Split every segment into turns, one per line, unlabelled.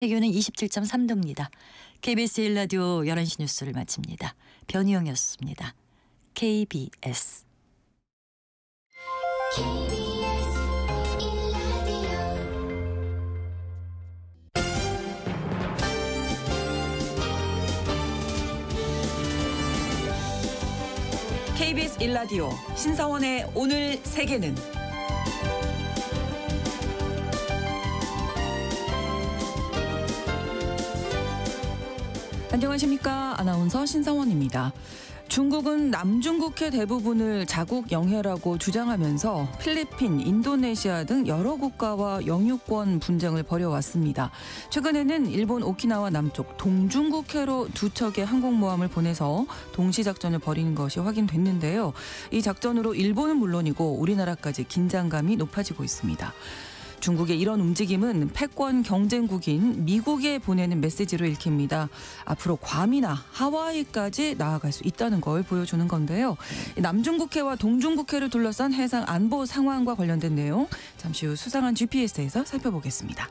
해교는 27.3도입니다. KBS 1라디오 11시 뉴스를 마칩니다. 변희영이었습니다. KBS
KBS 1라디오 신사원의 오늘 세계는 안녕하십니까. 아나운서 신사원입니다. 중국은 남중국해 대부분을 자국 영해라고 주장하면서 필리핀, 인도네시아 등 여러 국가와 영유권 분쟁을 벌여왔습니다. 최근에는 일본 오키나와 남쪽 동중국해로 두 척의 항공모함을 보내서 동시작전을 벌이는 것이 확인됐는데요. 이 작전으로 일본은 물론이고 우리나라까지 긴장감이 높아지고 있습니다. 중국의 이런 움직임은 패권 경쟁국인 미국에 보내는 메시지로 읽힙니다. 앞으로 괌이나 하와이까지 나아갈 수 있다는 걸 보여주는 건데요. 남중국해와 동중국해를 둘러싼 해상 안보 상황과 관련된 내용 잠시 후 수상한 GPS에서 살펴보겠습니다.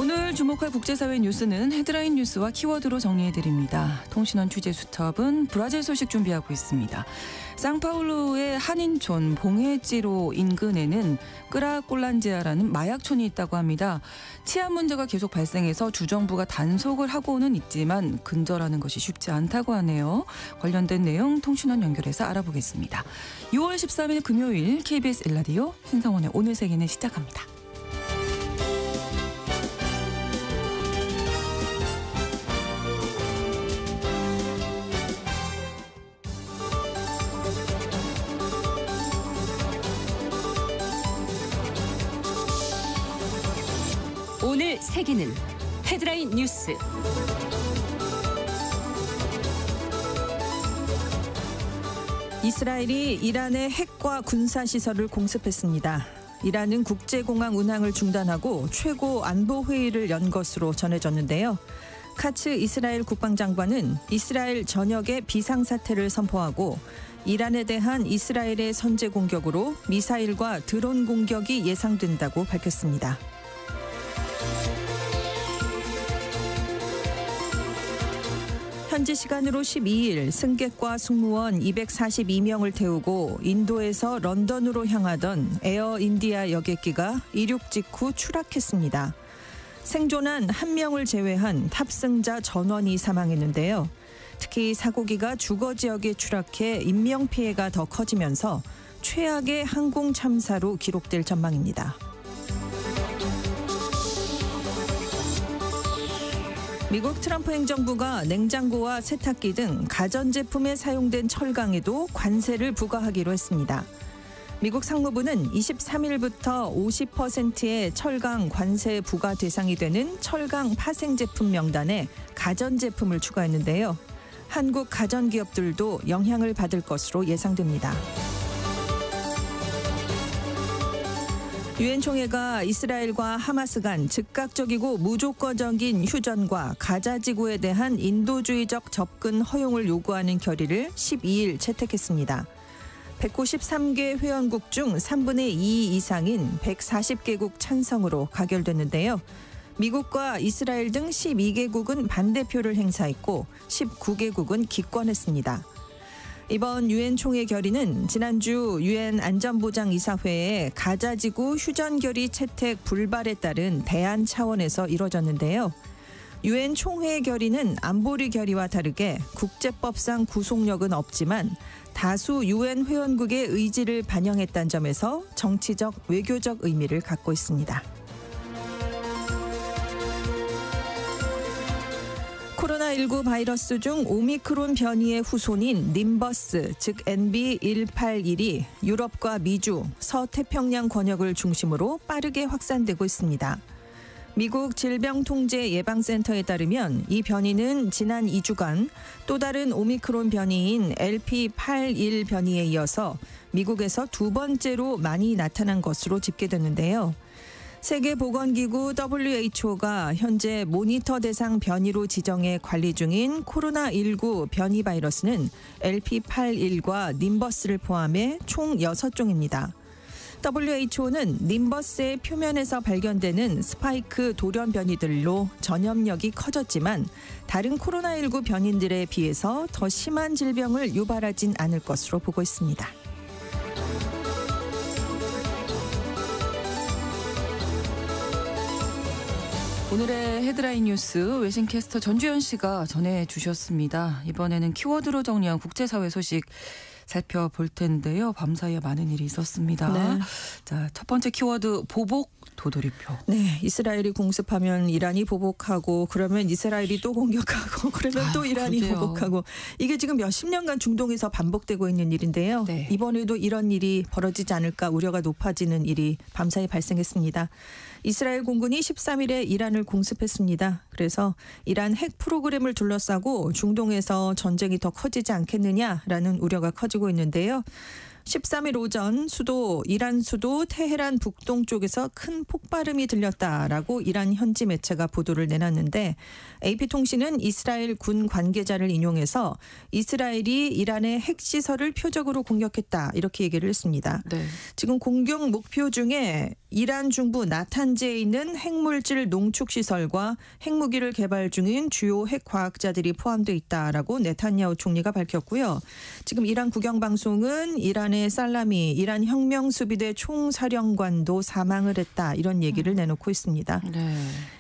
오늘 주목할 국제사회 뉴스는 헤드라인 뉴스와 키워드로 정리해드립니다. 통신원 취재 수첩은 브라질 소식 준비하고 있습니다. 상파울루의 한인촌 봉해지로 인근에는 끄라꼴란지아라는 마약촌이 있다고 합니다. 치안 문제가 계속 발생해서 주정부가 단속을 하고는 있지만 근절하는 것이 쉽지 않다고 하네요. 관련된 내용 통신원 연결해서 알아보겠습니다. 6월 13일 금요일 KBS 1라디오 신성원의 오늘 세계는 시작합니다.
오늘 세계는 헤드라인 뉴스.
이스라엘이 이란의 핵과 군사시설을 공습했습니다. 이란은 국제공항 운항을 중단하고 최고 안보회의를 연 것으로 전해졌는데요. 카츠 이스라엘 국방장관은 이스라엘 전역에 비상사태를 선포하고 이란에 대한 이스라엘의 선제 공격으로 미사일과 드론 공격이 예상된다고 밝혔습니다. 현지 시간으로 12일 승객과 승무원 242명을 태우고 인도에서 런던으로 향하던 에어 인디아 여객기가 이륙 직후 추락했습니다. 생존한 1명을 제외한 탑승자 전원이 사망했는데요. 특히 사고기가 주거 지역에 추락해 인명피해가 더 커지면서 최악의 항공 참사로 기록될 전망입니다. 미국 트럼프 행정부가 냉장고와 세탁기 등 가전제품에 사용된 철강에도 관세를 부과하기로 했습니다. 미국 상무부는 23일부터 50%의 철강 관세 부과 대상이 되는 철강 파생제품 명단에 가전제품을 추가했는데요. 한국 가전기업들도 영향을 받을 것으로 예상됩니다. 유엔 총회가 이스라엘과 하마스 간 즉각적이고 무조건적인 휴전과 가자 지구에 대한 인도주의적 접근 허용을 요구하는 결의를 12일 채택했습니다. 193개 회원국 중 3분의 2 이상인 140개국 찬성으로 가결됐는데요. 미국과 이스라엘 등 12개국은 반대표를 행사했고 19개국은 기권했습니다. 이번 유엔 총회 결의는 지난주 유엔 안전보장이사회의 가자지구 휴전 결의 채택 불발에 따른 대안 차원에서 이뤄졌는데요. 유엔 총회 결의는 안보리 결의와 다르게 국제법상 구속력은 없지만 다수 유엔 회원국의 의지를 반영했다는 점에서 정치적, 외교적 의미를 갖고 있습니다. 코로나19 바이러스 중 오미크론 변이의 후손인 님버스, 즉 NB181이 유럽과 미주, 서태평양 권역을 중심으로 빠르게 확산되고 있습니다. 미국 질병통제예방센터에 따르면 이 변이는 지난 2주간 또 다른 오미크론 변이인 LP81 변이에 이어서 미국에서 두 번째로 많이 나타난 것으로 집계됐는데요. 세계보건기구 WHO가 현재 모니터 대상 변이로 지정해 관리 중인 코로나19 변이 바이러스는 LP81과 님버스를 포함해 총 6종입니다. WHO는 님버스의 표면에서 발견되는 스파이크 돌연 변이들로 전염력이 커졌지만 다른 코로나19 변이들에 비해서 더 심한 질병을 유발하진 않을 것으로 보고 있습니다.
오늘의 헤드라인 뉴스 외신캐스터 전주현 씨가 전해주셨습니다. 이번에는 키워드로 정리한 국제사회 소식 살펴볼 텐데요. 밤사이에 많은 일이 있었습니다.
네.
자, 첫 번째 키워드 보복 도돌이표.
네, 이스라엘이 공습하면 이란이 보복하고 그러면 이스라엘이 또 공격하고 그러면 또 이란이
그러게요.
보복하고 이게 지금 몇십 년간 중동에서 반복되고 있는 일인데요.
네.
이번에도 이런 일이 벌어지지 않을까 우려가 높아지는 일이 밤사이 발생했습니다. 이스라엘 공군이 13일에 이란을 공습했습니다. 그래서 이란 핵 프로그램을 둘러싸고 중동에서 전쟁이 더 커지지 않겠느냐라는 우려가 커지고 있는데요. 13일 오전 이란 수도 테헤란 북동쪽에서 큰 폭발음이 들렸다라고 이란 현지 매체가 보도를 내놨는데 AP통신은 이스라엘 군 관계자를 인용해서 이스라엘이 이란의 핵시설을 표적으로 공격했다 이렇게 얘기를 했습니다.
네.
지금 공격 목표 중에 이란 중부 나탄즈에 있는 핵물질 농축시설과 핵무기를 개발 중인 주요 핵과학자들이 포함되어 있다라고 네타냐후 총리가 밝혔고요. 지금 이란 국영방송은 이란의 살라미 이란 혁명수비대 총사령관도 사망을 했다 이런 얘기를 내놓고 있습니다.
네.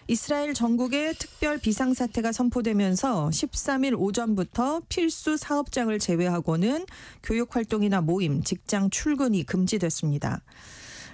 이스라엘 전국에 특별 비상사태가 선포되면서 13일 오전부터 필수 사업장을 제외하고는 교육활동이나 모임, 직장 출근이 금지됐습니다.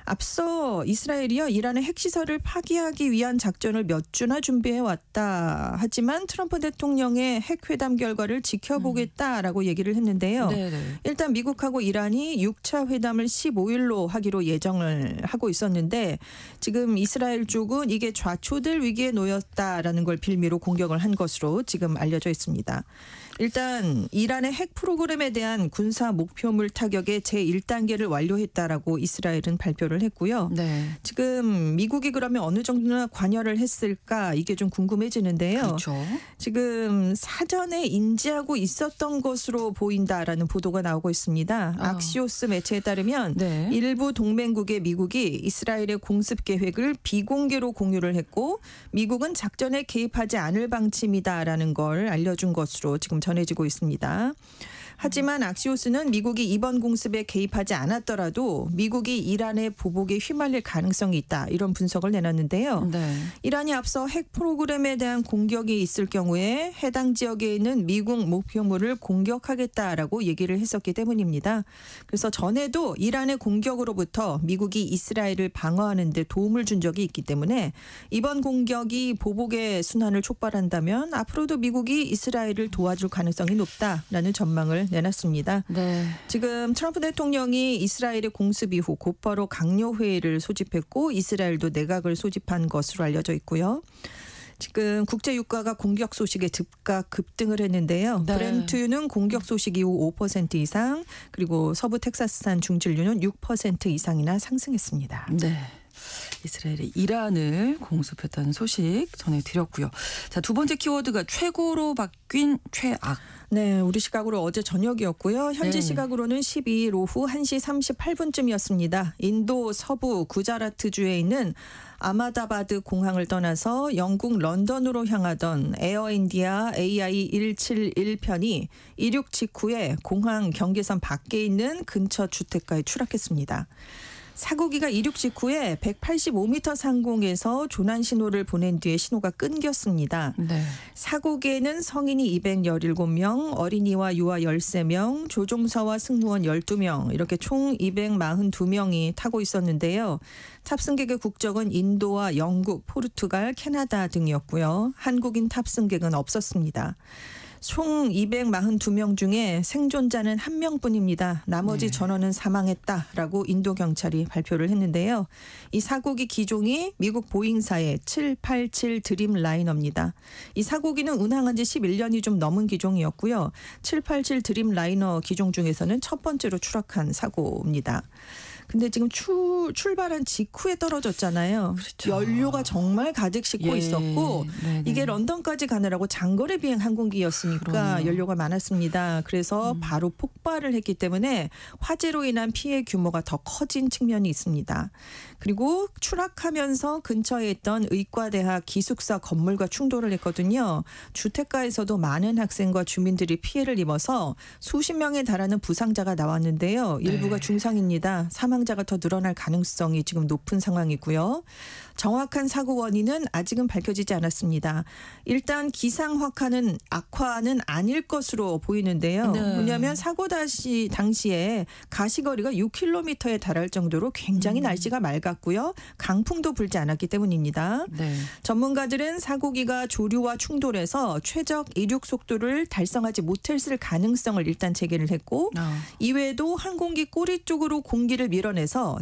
앞서 이스라엘이요 이란의 핵시설을 파기하기 위한 작전을 몇 주나 준비해왔다. 하지만 트럼프 대통령의 핵회담 결과를 지켜보겠다라고 얘기를 했는데요.
네네.
일단 미국하고 이란이 6차 회담을 15일로 하기로 예정을 하고 있었는데 지금 이스라엘 쪽은 이게 좌초될 위기에 놓였다라는 걸 빌미로 공격을 한 것으로 지금 알려져 있습니다. 일단 이란의 핵 프로그램에 대한 군사 목표물 타격의 제1단계를 완료했다라고 이스라엘은 발표를 했고요.
네.
지금 미국이 그러면 어느 정도나 관여를 했을까 이게 좀 궁금해지는데요.
그렇죠.
지금 사전에 인지하고 있었던 것으로 보인다라는 보도가 나오고 있습니다. 악시오스 매체에 따르면
네.
일부 동맹국의 미국이 이스라엘의 공습 계획을 비공개로 공유를 했고 미국은 작전에 개입하지 않을 방침이다라는 걸 알려준 것으로 지금 전해지고 있습니다. 하지만 악시오스는 미국이 이번 공습에 개입하지 않았더라도 미국이 이란의 보복에 휘말릴 가능성이 있다. 이런 분석을 내놨는데요.
네.
이란이 앞서 핵 프로그램에 대한 공격이 있을 경우에 해당 지역에 있는 미국 목표물을 공격하겠다라고 얘기를 했었기 때문입니다. 그래서 전에도 이란의 공격으로부터 미국이 이스라엘을 방어하는 데 도움을 준 적이 있기 때문에 이번 공격이 보복의 순환을 촉발한다면 앞으로도 미국이 이스라엘을 도와줄 가능성이 높다라는 전망을 내놨습니다.
네.
지금 트럼프 대통령이 이스라엘의 공습 이후 곧바로 강요회의를 소집했고 이스라엘도 내각을 소집한 것으로 알려져 있고요. 지금 국제 유가가 공격 소식에 즉각 급등을 했는데요.
네.
브렌트유는 공격 소식 이후 5% 이상 그리고 서부 텍사스산 중진유는 6% 이상이나 상승했습니다.
네. 이스라엘이 이란을 공습했다는 소식 전해드렸고요. 자, 두 번째 키워드가 최고로 바뀐 최악.
네, 우리 시각으로 어제 저녁이었고요. 현지
네.
시각으로는 12일 오후 1시 38분쯤이었습니다. 인도 서부 구자라트주에 있는 아마다바드 공항을 떠나서 영국 런던으로 향하던 에어인디아 AI171편이 이륙 직후에 공항 경계선 밖에 있는 근처 주택가에 추락했습니다. 사고기가 이륙 직후에 185m 상공에서 조난 신호를 보낸 뒤에 신호가 끊겼습니다.
네.
사고기에는 성인이 217명, 어린이와 유아 13명, 조종사와 승무원 12명 이렇게 총 242명이 타고 있었는데요. 탑승객의 국적은 인도와 영국, 포르투갈, 캐나다 등이었고요. 한국인 탑승객은 없었습니다. 총 242명 중에 생존자는 1명뿐입니다. 나머지
네.
전원은 사망했다라고 인도 경찰이 발표를 했는데요. 이 사고기 기종이 미국 보잉사의 787 드림라이너입니다. 이 사고기는 운항한 지 11년이 좀 넘은 기종이었고요. 787 드림라이너 기종 중에서는 첫 번째로 추락한 사고입니다. 근데 지금 출발한 직후에 떨어졌잖아요.
그렇죠.
연료가 정말 가득 싣고
예.
있었고
네네.
이게 런던까지 가느라고 장거리 비행 항공기였으니까
그러네요.
연료가 많았습니다. 그래서 바로 폭발을 했기 때문에 화재로 인한 피해 규모가 더 커진 측면이 있습니다. 그리고 추락하면서 근처에 있던 의과대학 기숙사 건물과 충돌을 했거든요. 주택가에서도 많은 학생과 주민들이 피해를 입어서 수십 명에 달하는 부상자가 나왔는데요. 일부가
네.
중상입니다. 사망자가 더 늘어날 가능성이 지금 높은 상황이고요. 정확한 사고 원인은 아직은 밝혀지지 않았습니다. 일단 기상 악화는 아닐 것으로 보이는데요.
네.
왜냐하면 사고 당시에 가시거리가 6km에 달할 정도로 굉장히 날씨가 맑았고요. 강풍도 불지 않았기 때문입니다.
네.
전문가들은 사고기가 조류와 충돌해서 최적 이륙 속도를 달성하지 못했을 가능성을 일단 제기를 했고 이외에도 항공기 꼬리 쪽으로 공기를 밀어내서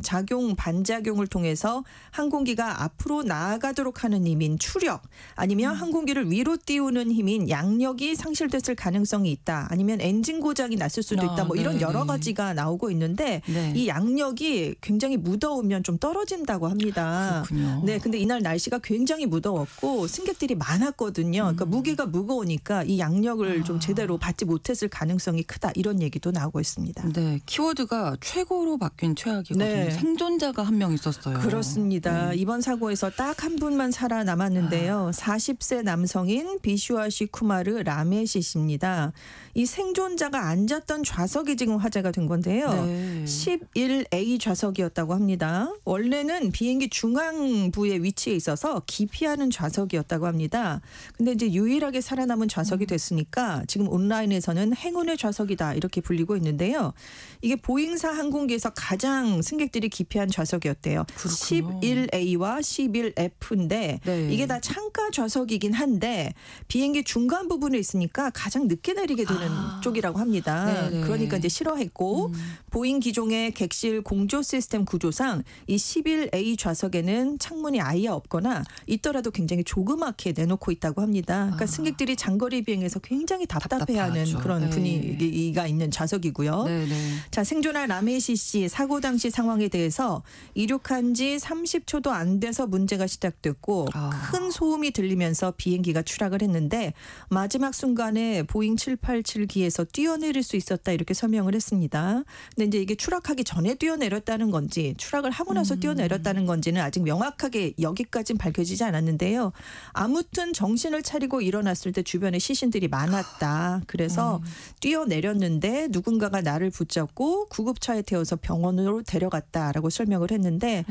반작용을 통해서 항공기가 앞으로 나아가도록 하는 힘인 추력 아니면 항공기를 위로 띄우는 힘인 양력이 상실됐을 가능성이 있다. 아니면 엔진 고장이 났을 수도 있다. 뭐 이런 여러 가지가 나오고 있는데
네.
이 양력이 굉장히 무더우면 좀 떨어진다고 합니다.
그렇군요.
네, 근데 이날 날씨가 굉장히 무더웠고 승객들이 많았거든요. 그러니까 무게가 무거우니까 이 양력을 좀 제대로 받지 못했을 가능성이 크다. 이런 얘기도 나오고 있습니다.
네, 키워드가 최고로 바뀐 최악이거든요.
네.
생존자가 한 명 있었어요.
그렇습니다.
네.
이번 사고에서 딱 한 분만 살아남았는데요. 40세 남성인 비슈아시 쿠마르 라메시 씨입니다. 이 생존자가 앉았던 좌석이 지금 화제가 된 건데요.
네.
11A 좌석이었다고 합니다. 원래는 비행기 중앙부에 위치해 있어서 기피하는 좌석이었다고 합니다. 근데 이제 유일하게 살아남은 좌석이 됐으니까 지금 온라인에서는 행운의 좌석이다 이렇게 불리고 있는데요. 이게 보잉사 항공기에서 가장 승객들이 기피한 좌석이었대요.
그렇군요.
11A와 11F인데
네.
이게 다 창가 좌석이긴 한데 비행기 중간 부분에 있으니까 가장 늦게 내리게 되는 쪽이라고 합니다.
네네.
그러니까 이제 싫어했고 보잉 기종의 객실 공조 시스템 구조상 이 11A 좌석에는 창문이 아예 없거나 있더라도 굉장히 조그맣게 내놓고 있다고 합니다. 그러니까 승객들이 장거리 비행에서 굉장히 답답해하는
답답하죠.
그런
네.
분위기가 있는 좌석이고요.
네네.
자, 생존한 라메시 씨 사고 당시 상황에 대해서 이륙한 지 30초도 안 돼서 문제가 시작됐고 큰 소음이 들리면서 비행기가 추락을 했는데 마지막 순간에 보잉 787기에서 뛰어내릴 수 있었다 이렇게 설명을 했습니다. 근데 이제 이게 추락하기 전에 뛰어내렸다는 건지 추락을 하고 나서 뛰어내렸다는 건지는 아직 명확하게 여기까지는 밝혀지지 않았는데요. 아무튼 정신을 차리고 일어났을 때 주변에 시신들이 많았다. 그래서 뛰어내렸는데 누군가가 나를 붙잡고 구급차에 태워서 병원으로 데려갔다라고 설명을 했는데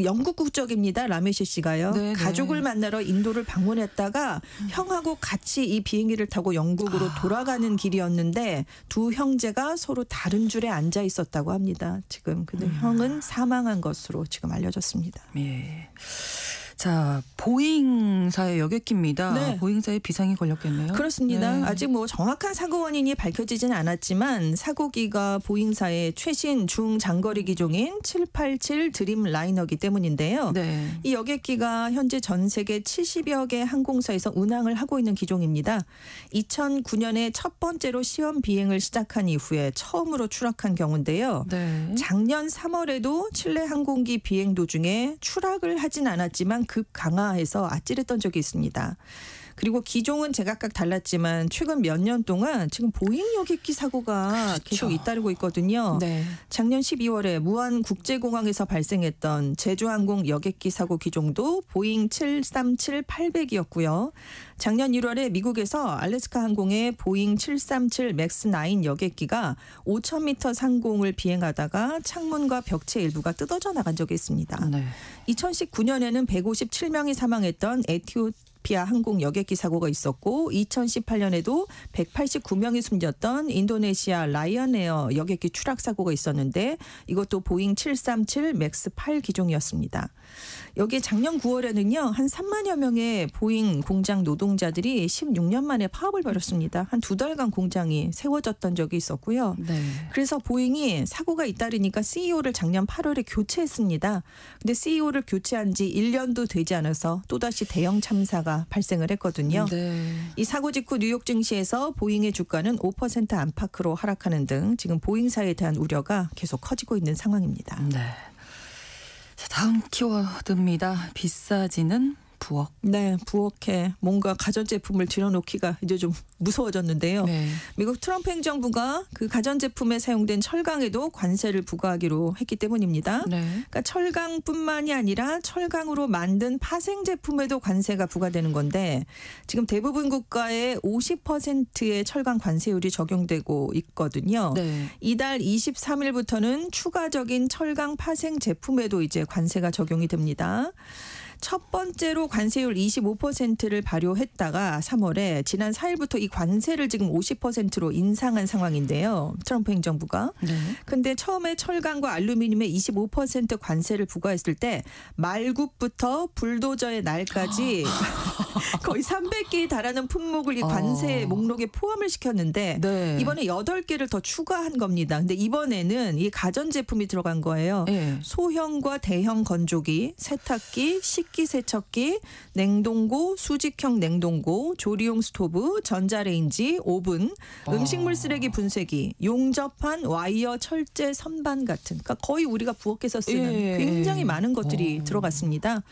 영국 국적입니다. 라메시 씨가요.
네네.
가족을 만나러 인도를 방문했다가 형하고 같이 이 비행기를 타고 영국으로 돌아가는 길이었는데 두 형제가 서로 다른 줄에 앉아 있었다고 합니다. 지금 근데 형은 사망한 것으로 지금 알려졌습니다.
예. 자, 보잉사의 여객기입니다.
네.
보잉사에 비상이 걸렸겠네요.
그렇습니다.
네.
아직 뭐 정확한 사고 원인이 밝혀지진 않았지만 사고기가 보잉사의 최신 중장거리 기종인 787 드림라이너기 때문인데요.
네.
이 여객기가 현재 전 세계 70여 개 항공사에서 운항을 하고 있는 기종입니다. 2009년에 첫 번째로 시험 비행을 시작한 이후에 처음으로 추락한 경우인데요.
네.
작년 3월에도 칠레 항공기 비행 도중에 추락을 하진 않았지만 급강하해서 아찔했던 적이 있습니다. 그리고 기종은 제각각 달랐지만 최근 몇 년 동안 지금 보잉 여객기 사고가 계속 잇따르고 있거든요.
네.
작년 12월에 무안 국제공항에서 발생했던 제주항공 여객기 사고 기종도 보잉 737-800이었고요. 작년 1월에 미국에서 알래스카 항공의 보잉 737 맥스9 여객기가 5,000m 상공을 비행하다가 창문과 벽체 일부가 뜯어져 나간 적이 있습니다.
네.
2019년에는 157명이 사망했던 에티오피아 항공 여객기 사고가 있었고 2018년에도 189명이 숨졌던 인도네시아 라이언에어 여객기 추락 사고가 있었는데 이것도 보잉 737 맥스 8 기종이었습니다. 여기 작년 9월에는요. 한 3만여 명의 보잉 공장 노동자들이 16년 만에 파업을 벌였습니다. 한 2달간 공장이 세워졌던 적이 있었고요.
네.
그래서 보잉이 사고가 잇따르니까 CEO를 작년 8월에 교체했습니다. 근데 CEO를 교체한 지 1년도 되지 않아서 또다시 대형 참사가 사고가 발생을 했거든요.
네.
이 사고 직후 뉴욕 증시에서 보잉의 주가는 5% 안팎으로 하락하는 등 지금 보잉사에 대한 우려가 계속 커지고 있는 상황입니다.
네. 자, 다음 키워드입니다. 비싸지는 부엌.
네, 부엌에 뭔가 가전제품을 들여놓기가 이제 좀 무서워졌는데요.
네.
미국 트럼프 행정부가 그 가전제품에 사용된 철강에도 관세를 부과하기로 했기 때문입니다.
네.
그러니까 철강뿐만이 아니라 철강으로 만든 파생 제품에도 관세가 부과되는 건데 지금 대부분 국가에 50%의 철강 관세율이 적용되고 있거든요.
네.
이달 23일부터는 추가적인 철강 파생 제품에도 이제 관세가 적용이 됩니다. 첫 번째로 관세율 25%를 발효했다가 3월에 지난 4일부터 이 관세를 지금 50%로 인상한 상황인데요. 트럼프 행정부가.
네.
근데 처음에 철강과 알루미늄에 25% 관세를 부과했을 때 말굽부터 불도저의 날까지 거의 300개에 달하는 품목을 이 관세 목록에 포함을 시켰는데
네.
이번에 8개를 더 추가한 겁니다. 근데 이번에는 이 가전제품이 들어간 거예요.
네.
소형과 대형 건조기, 세탁기, 식기세척기, 냉동고, 수직형 냉동고, 조리용 스토브, 전자레인지, 오븐, 음식물 쓰레기 분쇄기, 용접한 와이어 철제 선반 같은 그러니까 거의 우리가 부엌에서 쓰는 굉장히 많은 것들이 들어갔습니다.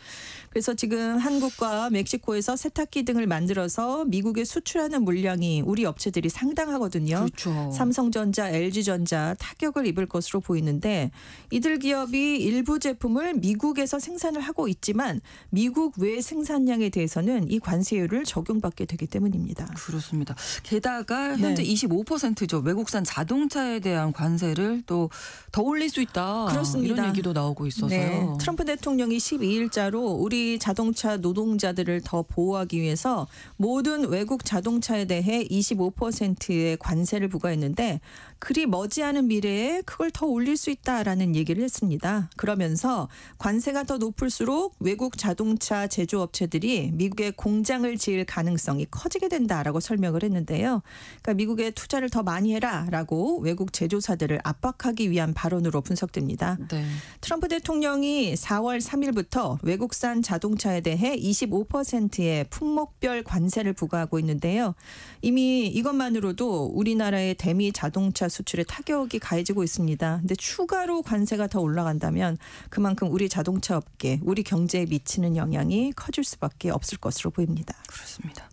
그래서 지금 한국과 멕시코에서 세탁기 등을 만들어서 미국에 수출하는 물량이 우리 업체들이 상당하거든요.
그렇죠.
삼성전자, LG전자 타격을 입을 것으로 보이는데 이들 기업이 일부 제품을 미국에서 생산을 하고 있지만 미국 외 생산량에 대해서는 이 관세율을 적용받게 되기 때문입니다.
그렇습니다. 게다가 현재
네.
25%죠. 외국산 자동차에 대한 관세를 또 더 올릴 수 있다.
그렇습니다.
이런 얘기도 나오고 있어서요.
네. 트럼프 대통령이 12일자로 우리 자동차 노동자들을 더 보호하기 위해서 모든 외국 자동차에 대해 25%의 관세를 부과했는데 그리 머지않은 미래에 그걸 더 올릴 수 있다라는 얘기를 했습니다. 그러면서 관세가 더 높을수록 외국 자동차 제조업체들이 미국에 공장을 지을 가능성이 커지게 된다라고 설명을 했는데요. 그러니까 미국에 투자를 더 많이 해라라고 외국 제조사들을 압박하기 위한 발언으로 분석됩니다.
네.
트럼프 대통령이 4월 3일부터 외국산 자동차에 대해 25%의 품목별 관세를 부과하고 있는데요. 이미 이것만으로도 우리나라의 대미 자동차 수출에 타격이 가해지고 있습니다. 근데 추가로 관세가 더 올라간다면 그만큼 우리 자동차 업계, 우리 경제에 미치는 영향이 커질 수밖에 없을 것으로 보입니다.
그렇습니다.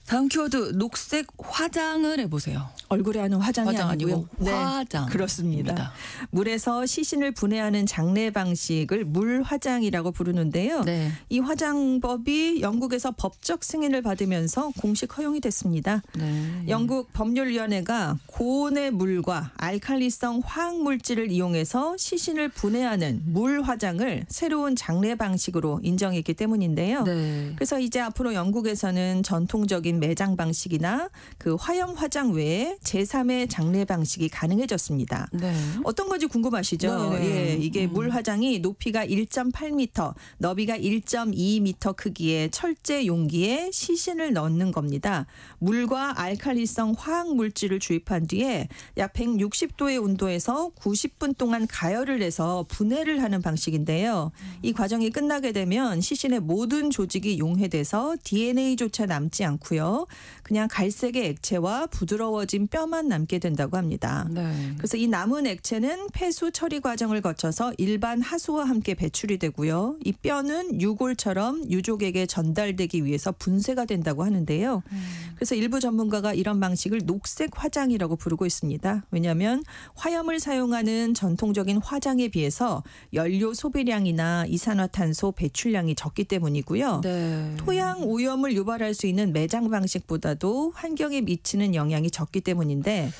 다음 키워드 녹색 화장을 해보세요.
얼굴에 하는 화장이
화장
아니고요.
아니고 화장.
그렇습니다. 물에서 시신을 분해하는 장례 방식을 물화장이라고 부르는데요.
네.
이 화장법이 영국에서 법적 승인을 받으면서 공식 허용이 됐습니다.
네.
영국 법률위원회가 고온의 물과 알칼리성 화학물질을 이용해서 시신을 분해하는 물화장을 새로운 장례 방식으로 인정했기 때문인데요.
네.
그래서 이제 앞으로 영국에서는 전통적인 매장 방식이나 그 화염 화장 외에 제3의 장례 방식이 가능해졌습니다.
네.
어떤 건지 궁금하시죠?
네네.
예, 이게 물 화장이 높이가 1.8m, 너비가 1.2m 크기의 철제 용기에 시신을 넣는 겁니다. 물과 알칼리성 화학 물질을 주입한 뒤에 약 160도의 온도에서 90분 동안 가열을 해서 분해를 하는 방식인데요. 이 과정이 끝나게 되면 시신의 모든 조직이 용해돼서 DNA조차 남지 않고요. 그냥 갈색의 액체와 부드러워진 뼈만 남게 된다고 합니다.
네.
그래서 이 남은 액체는 폐수 처리 과정을 거쳐서 일반 하수와 함께 배출이 되고요. 이 뼈는 유골처럼 유족에게 전달되기 위해서 분쇄가 된다고 하는데요. 그래서 일부 전문가가 이런 방식을 녹색 화장이라고 부르고 있습니다. 왜냐하면 화염을 사용하는 전통적인 화장에 비해서 연료 소비량이나 이산화탄소 배출량이 적기 때문이고요.
네.
토양 오염을 유발할 수 있는 매장 방식보다도 환경에 미치는 영향이 적기 때문인데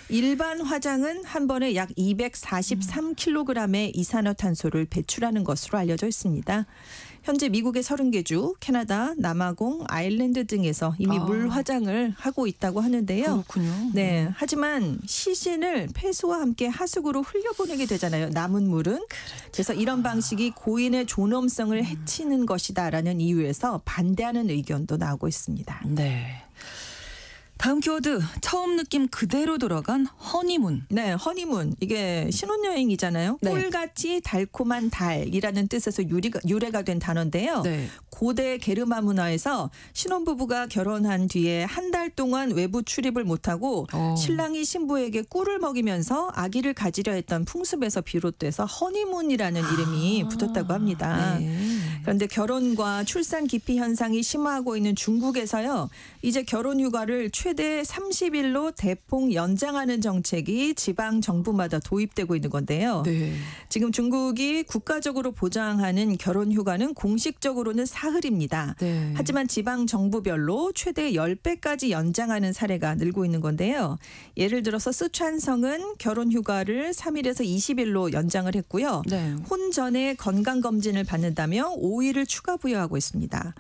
일반 화장은 한 번에 약 243kg의 이산화탄소를 배출하는 것으로 알려져 있습니다. 현재 미국의 30개 주, 캐나다, 남아공, 아일랜드 등에서 이미 물 화장을 하고 있다고 하는데요.
그렇군요.
네, 하지만 시신을 폐수와 함께 하수구로 흘려보내게 되잖아요. 남은 물은. 그래서 이런 방식이 고인의 존엄성을 해치는 것이다라는 이유에서 반대하는 의견도 나오고 있습니다.
네. 다음 키워드 처음 느낌 그대로 돌아간 허니문.
네, 허니문. 이게 신혼여행이잖아요.
네.
꿀같이 달콤한 달이라는 뜻에서 유래가 된 단어인데요.
네.
고대 게르만 문화에서 신혼부부가 결혼한 뒤에 한 달 동안 외부 출입을 못하고 신랑이 신부에게 꿀을 먹이면서 아기를 가지려 했던 풍습에서 비롯돼서 허니문이라는 이름이 붙었다고 합니다.
네.
그런데 결혼과 출산 기피 현상이 심화하고 있는 중국에서요. 이제 결혼 휴가를 최대 30일로 대폭 연장하는 정책이 지방 정부마다 도입되고 있는 건데요.
네.
지금 중국이 국가적으로 보장하는 결혼 휴가는 공식적으로는 사흘입니다.
네.
하지만 지방 정부별로 최대 10배까지 연장하는 사례가 늘고 있는 건데요. 예를 들어서 쓰촨성은 결혼 휴가를 3일에서 20일로 연장을 했고요.
네.
혼 전에 건강검진을 받는다며 5일을 추가 부여하고 있습니다.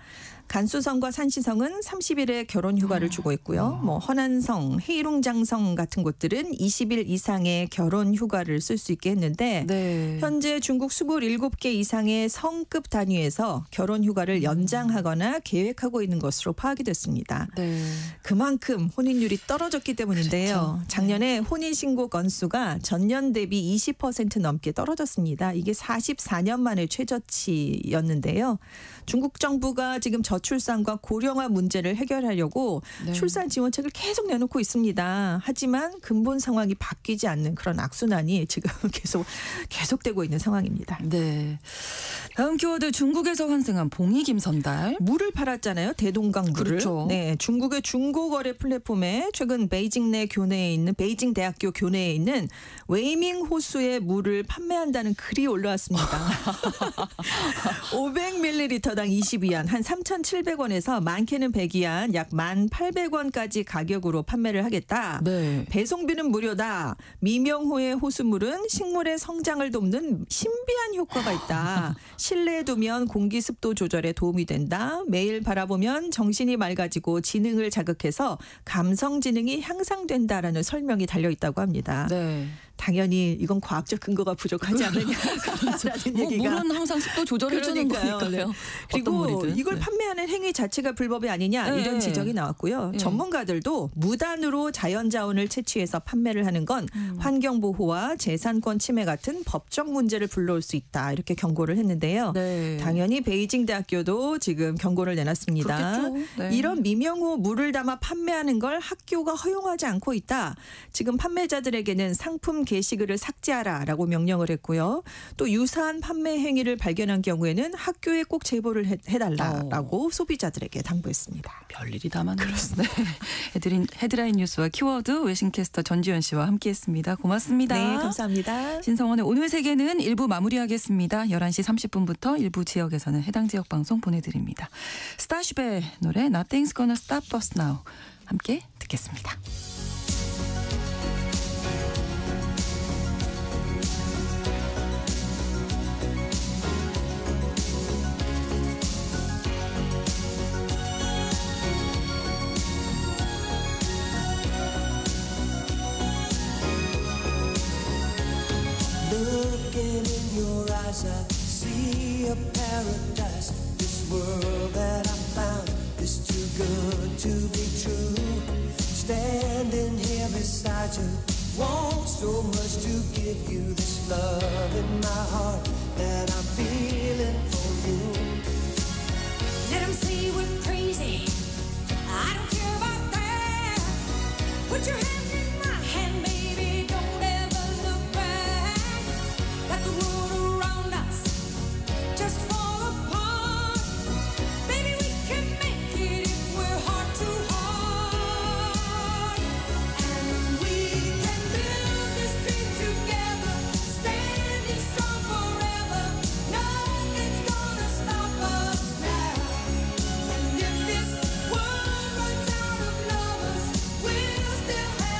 간수성과 산시성은 30일의 결혼 휴가를 주고 있고요. 허난성, 헤이룽장성 같은 곳들은 20일 이상의 결혼 휴가를 쓸 수 있게 했는데
네.
현재 중국 27개 이상의 성급 단위에서 결혼 휴가를 연장하거나 계획하고 있는 것으로 파악이 됐습니다.
네.
그만큼 혼인율이 떨어졌기 때문인데요.
그렇죠.
작년에 혼인신고 건수가 전년 대비 20% 넘게 떨어졌습니다. 이게 44년 만의 최저치였는데요. 중국 정부가 지금 저출산과 고령화 문제를 해결하려고
네.
출산 지원책을 계속 내놓고 있습니다. 하지만 근본 상황이 바뀌지 않는 그런 악순환이 지금 계속되고 있는 상황입니다.
네. 다음 키워드 중국에서 환생한 봉이 김선달.
물을 팔았잖아요. 대동강 물을.
그렇죠.
네, 중국의 중고거래 플랫폼에 최근 베이징 대학교 교내에 있는 웨이밍 호수의 물을 판매한다는 글이 올라왔습니다. 500ml당 22안, 한 3,700원에서 많게는 100위안, 약 1,800원까지 가격으로 판매를 하겠다.
네.
배송비는 무료다. 미명호의 호수물은 식물의 성장을 돕는 신비한 효과가 있다. 실내에 두면 공기 습도 조절에 도움이 된다. 매일 바라보면 정신이 맑아지고 지능을 자극해서 감성 지능이 향상된다라는 설명이 달려 있다고 합니다.
네.
당연히 이건 과학적 근거가 부족하지 않느냐라는 얘기가.
물은 항상 습도 조절해주는 거니까요.
그리고 이걸 판매하는 행위 자체가 불법이 아니냐
네.
이런 지적이 나왔고요.
네.
전문가들도 무단으로 자연자원을 채취해서 판매를 하는 건 환경보호와 재산권 침해 같은 법적 문제를 불러올 수 있다 이렇게 경고를 했는데요.
네.
당연히 베이징 대학교도 지금 경고를 내놨습니다.
그렇겠죠. 네.
이런 미명호 물을 담아 판매하는 걸 학교가 허용하지 않고 있다. 지금 판매자들에게는 상품 게시글을 삭제하라라고 명령을 했고요. 또 유사한 판매 행위를 발견한 경우에는 학교에 꼭 제보를 해달라라고 소비자들에게 당부했습니다.
별일이 다 많네요. 네. 헤드라인 뉴스와 키워드 외신캐스터 전지현 씨와 함께했습니다. 고맙습니다.
네, 감사합니다.
신성원의 오늘 세계는 1부 마무리하겠습니다. 11시 30분부터 일부 지역에서는 해당 지역 방송 보내드립니다. 스타쉽의 노래 Nothing's Gonna Stop Us Now 함께 듣겠습니다.
Looking in your eyes, I see a paradise. This world that I found is too good to be true. Standing here beside you, want so much to give you this love in my heart that I'm feeling for you.
Let 'em say we're crazy. I don't care about that. Put your hand in my hand, baby. Don't ever look back. Let the world around us just fall apart. Baby, we can make it if we're heart to heart. And we can build this dream together. Standing strong forever. Nothing's gonna stop us now. And if this world runs out of lovers, we'll still have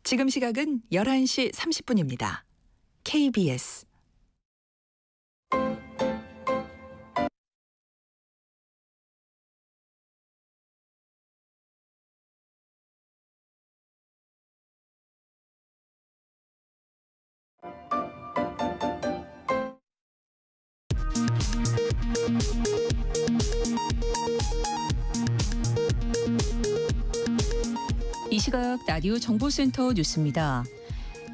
지금 시각은 11시 30분입니다. KBS
이 시각 라디오 정보센터 뉴스입니다.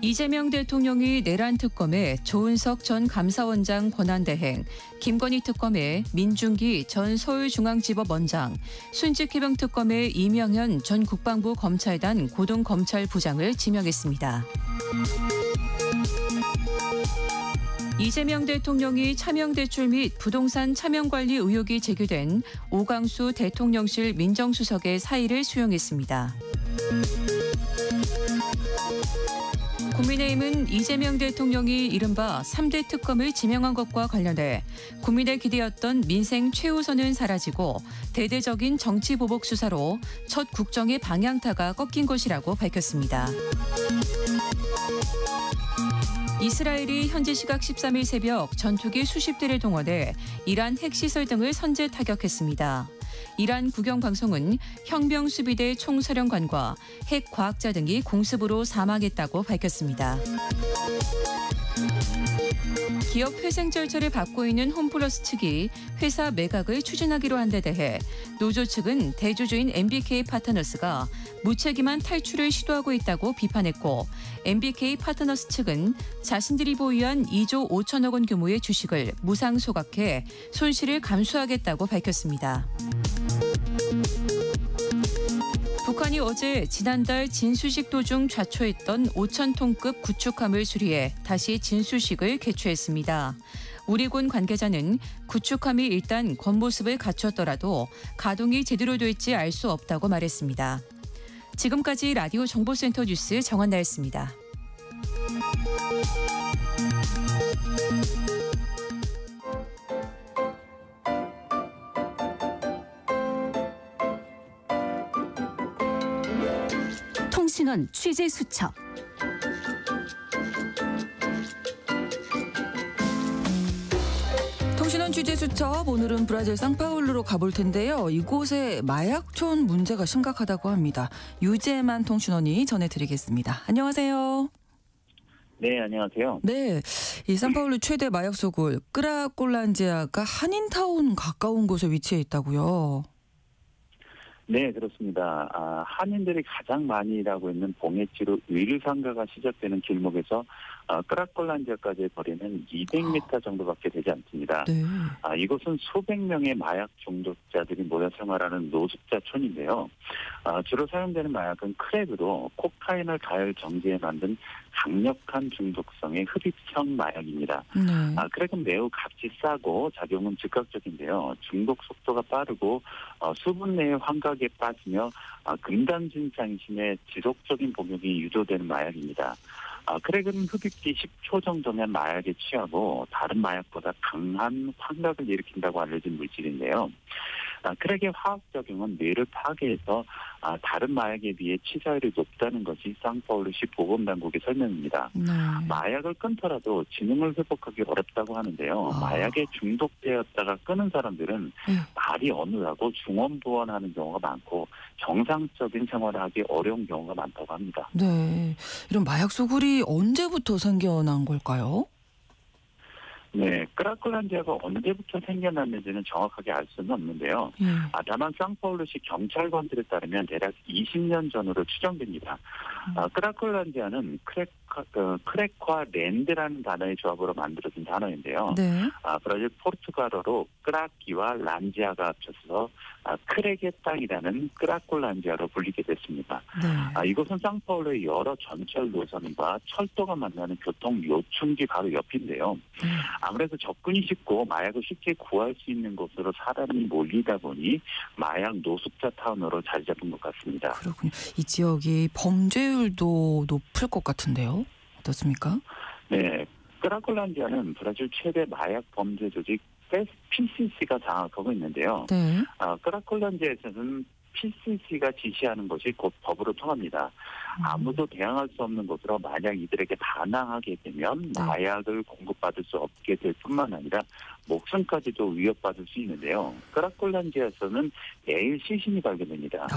이재명 대통령이 내란 특검에 조은석 전 감사원장 권한대행, 김건희 특검에 민중기 전 서울중앙지법원장, 순직해병 특검에 이명현 전 국방부 검찰단 고등검찰부장을 지명했습니다. 이재명 대통령이 차명대출 및 부동산 차명관리 의혹이 제기된 오광수 대통령실 민정수석의 사의를 수용했습니다. 국민의힘은 이재명 대통령이 이른바 3대 특검을 지명한 것과 관련해 국민의 기대였던 민생 최우선은 사라지고 대대적인 정치보복 수사로 첫 국정의 방향타가 꺾인 것이라고 밝혔습니다. 이스라엘이 현지 시각 13일 새벽 전투기 수십 대를 동원해 이란 핵시설 등을 선제 타격했습니다. 이란 국영방송은 혁명수비대 총사령관과 핵과학자 등이 공습으로 사망했다고 밝혔습니다. 기업 회생 절차를 밟고 있는 홈플러스 측이 회사 매각을 추진하기로 한 데 대해 노조 측은 대주주인 MBK 파트너스가 무책임한 탈출을 시도하고 있다고 비판했고, MBK 파트너스 측은 자신들이 보유한 2조 5천억 원 규모의 주식을 무상 소각해 손실을 감수하겠다고 밝혔습니다. 북한이 어제 지난달 진수식 도중 좌초했던 5,000톤급 구축함을 수리해 다시 진수식을 개최했습니다. 우리군 관계자는 구축함이 일단 겉모습을 갖췄더라도 가동이 제대로 될지 알 수 없다고 말했습니다. 지금까지 라디오 정보센터 뉴스 정한나였습니다. 통신원 취재 수첩.
통신원 취재 수첩, 오늘은 브라질 상파울루로 가볼 텐데요. 이곳에 마약촌 문제가 심각하다고 합니다. 유재만 통신원이 전해드리겠습니다. 안녕하세요.
네, 안녕하세요.
네, 이 상파울루 최대 마약 소굴 크라콜란지아가 한인타운 가까운 곳에 위치해 있다고요.
네, 그렇습니다. 한인들이 가장 많이 일하고 있는 봉해치로 의류상가가 시작되는 길목에서 크라콜란지아까지의 거리는 200m 정도밖에 되지 않습니다.
네.
이곳은 수백 명의 마약 중독자들이 모여 생활하는 노숙자촌인데요. 주로 사용되는 마약은 크랙으로 코카인을 가열 정제해 만든 강력한 중독성의 흡입형 마약입니다.
네.
크랙은 매우 값이 싸고 작용은 즉각적인데요. 중독 속도가 빠르고 수분 내의 환각에 빠지며 금단진 장신의 지속적인 복용이 유도되는 마약입니다. 크랙은 흡입기 10초 정도면 마약에 취하고 다른 마약보다 강한 환각을 일으킨다고 알려진 물질인데요. 크랙의 화학작용은 뇌를 파괴해서 다른 마약에 비해 치사율이 높다는 것이 상파울루시 보건당국의 설명입니다.
네.
마약을 끊더라도 지능을 회복하기 어렵다고 하는데요. 마약에 중독되었다가 끊은 사람들은 말이 어눌하고 중언부언하는 경우가 많고 정상적인 생활을 하기 어려운 경우가 많다고 합니다.
네, 이런 마약 소굴이 언제부터 생겨난 걸까요?
네, 크라콜란지아가 언제부터 생겨났는지는 정확하게 알 수는 없는데요. 다만 상파울루시 경찰관들에 따르면 대략 20년 전으로 추정됩니다. 크라콜란지아는 크랙과 랜드라는 단어의 조합으로 만들어진 단어인데요.
네.
브라질 포르투갈어로 크라키와 란지아가 합쳐서 크랙의 땅이라는 크라콜란지아로 불리게 됐습니다.
네.
이곳은 상파울루의 여러 전철 노선과 철도가 만나는 교통 요충지 바로 옆인데요. 아무래도 접근이 쉽고 마약을 쉽게 구할 수 있는 곳으로 사람이 몰리다 보니 마약 노숙자 타운으로 자리 잡은 것 같습니다.
그렇군요. 이 지역이 범죄율도 높을 것 같은데요. 어떻습니까?
네, 크라콜란지아는 브라질 최대 마약 범죄 조직 PCC가 장악하고 있는데요.
네.
크라콜란지아에서는 PCC가 지시하는 것이 곧 법으로 통합니다. 아무도 대항할 수 없는 것으로 만약 이들에게 반항하게 되면 마약을 공급받을 수 없게 될 뿐만 아니라 목숨까지도 위협받을 수 있는데요. 크라콜란디아에서는 내일 시신이 발견됩니다.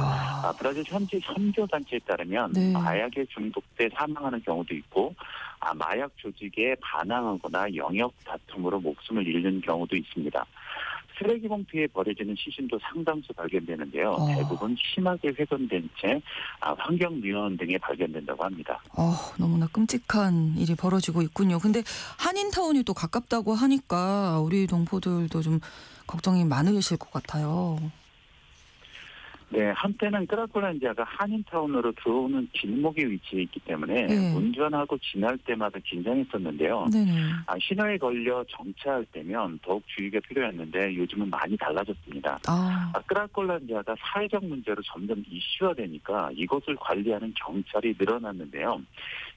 브라질 현지 선교단체에 따르면
네.
마약에 중독돼 사망하는 경우도 있고 마약 조직에 반항하거나 영역 다툼으로 목숨을 잃는 경우도 있습니다. 쓰레기 봉투에 버려지는 시신도 상당수 발견되는데요. 대부분 심하게 훼손된 채 환경미화원 등에 발견된다고 합니다.
너무나 끔찍한 일이 벌어지고 있군요. 근데 한인타운이 또 가깝다고 하니까 우리 동포들도 좀 걱정이 많으실 것 같아요.
네, 한때는 크라콜란디아가 한인타운으로 들어오는 길목에 위치해 있기 때문에 운전하고 지날 때마다 긴장했었는데요.
네네.
신호에 걸려 정차할 때면 더욱 주의가 필요했는데 요즘은 많이 달라졌습니다. 크라콜란디아가 사회적 문제로 점점 이슈화되니까 이곳을 관리하는 경찰이 늘어났는데요.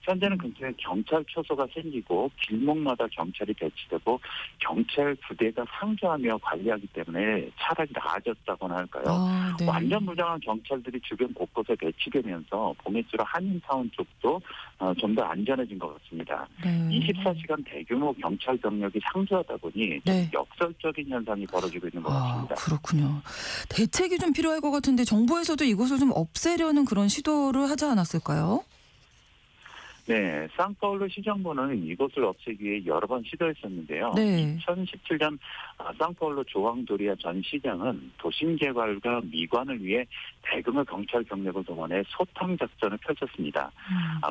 현재는 근처에 경찰 초소가 생기고 길목마다 경찰이 배치되고 경찰 부대가 상주하며 관리하기 때문에 차라리 나아졌다고나 할까요?
네.
완전 무장한 경찰들이 주변 곳곳에 배치되면서 봄에주로 한인타운 쪽도 좀 더 안전해진 것 같습니다.
네.
24시간 대규모 경찰 병력이 상주하다 보니
네.
역설적인 현상이 벌어지고 있는 것 같습니다.
그렇군요. 대책이 좀 필요할 것 같은데 정부에서도 이것을 좀 없애려는 그런 시도를 하지 않았을까요?
네, 상파울루 시정부는 이것을 없애기 위해 여러 번 시도했었는데요.
네.
2017년 상파울루 조앙도리아 전 시장은 도심 개발과 미관을 위해 대규모 경찰 병력을 동원해 소탕 작전을 펼쳤습니다.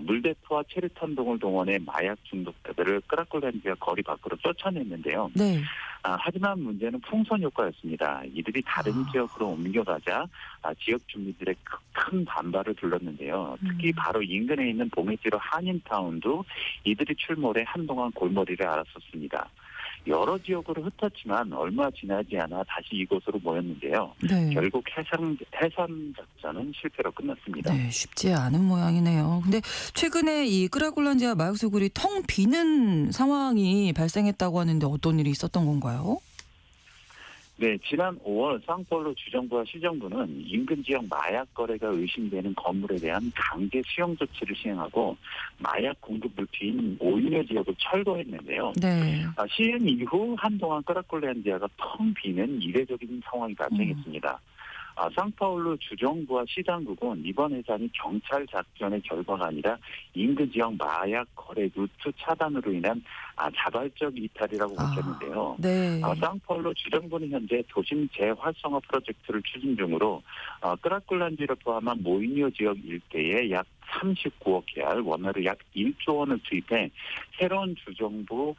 물대포와 체류탄 등을 동원해 마약 중독자들을 크라콜란디아 거리 밖으로 쫓아냈는데요.
네.
하지만 문제는 풍선 효과였습니다. 이들이 다른 지역으로 옮겨가자 지역 주민들의 큰 반발을 불렀는데요. 특히 바로 인근에 있는 봉해지로 한인타운도 이들이 출몰해 한동안 골머리를 앓았었습니다. 여러 지역으로 흩었지만 얼마 지나지 않아 다시 이곳으로 모였는데요.
네.
결국 해산 작전은 실패로 끝났습니다.
네, 쉽지 않은 모양이네요. 근데 최근에 이 크라콜란디아 마약 수굴이 텅 비는 상황이 발생했다고 하는데 어떤 일이 있었던 건가요?
네, 지난 5월 상파울루 주정부와 시정부는 인근 지역 마약 거래가 의심되는 건물에 대한 강제 수용 조치를 시행하고 마약 공급 물피인 오이메 지역을 철거했는데요.
네.
시행 이후 한동안 크라콜란디아가 텅 비는 이례적인 상황이 발생했습니다. 상파울루 주정부와 시당국은 이번 해산이 경찰 작전의 결과가 아니라 인근 지역 마약 거래 루트 차단으로 인한 자발적 이탈이라고 밝혔는데요.
네.
상파울루 주정부는 현재 도심 재활성화 프로젝트를 추진 중으로 크라콜란디아를 포함한 모이뉴 지역 일대에 약 39억 개알, 원화로 약 1조 원을 투입해 새로운 주정부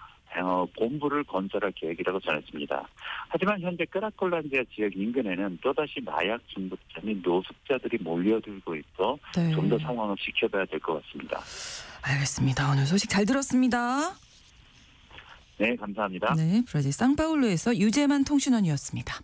본부를 건설할 계획이라고 전했습니다. 하지만 현재 크라콜란디아 지역 인근에는 또다시 마약 중독자 및 노숙자들이 몰려들고 있어
네.
좀 더 상황을 지켜봐야 될 것 같습니다.
알겠습니다. 오늘 소식 잘 들었습니다.
네, 감사합니다.
네, 브라질 상파울루에서 유재만 통신원이었습니다.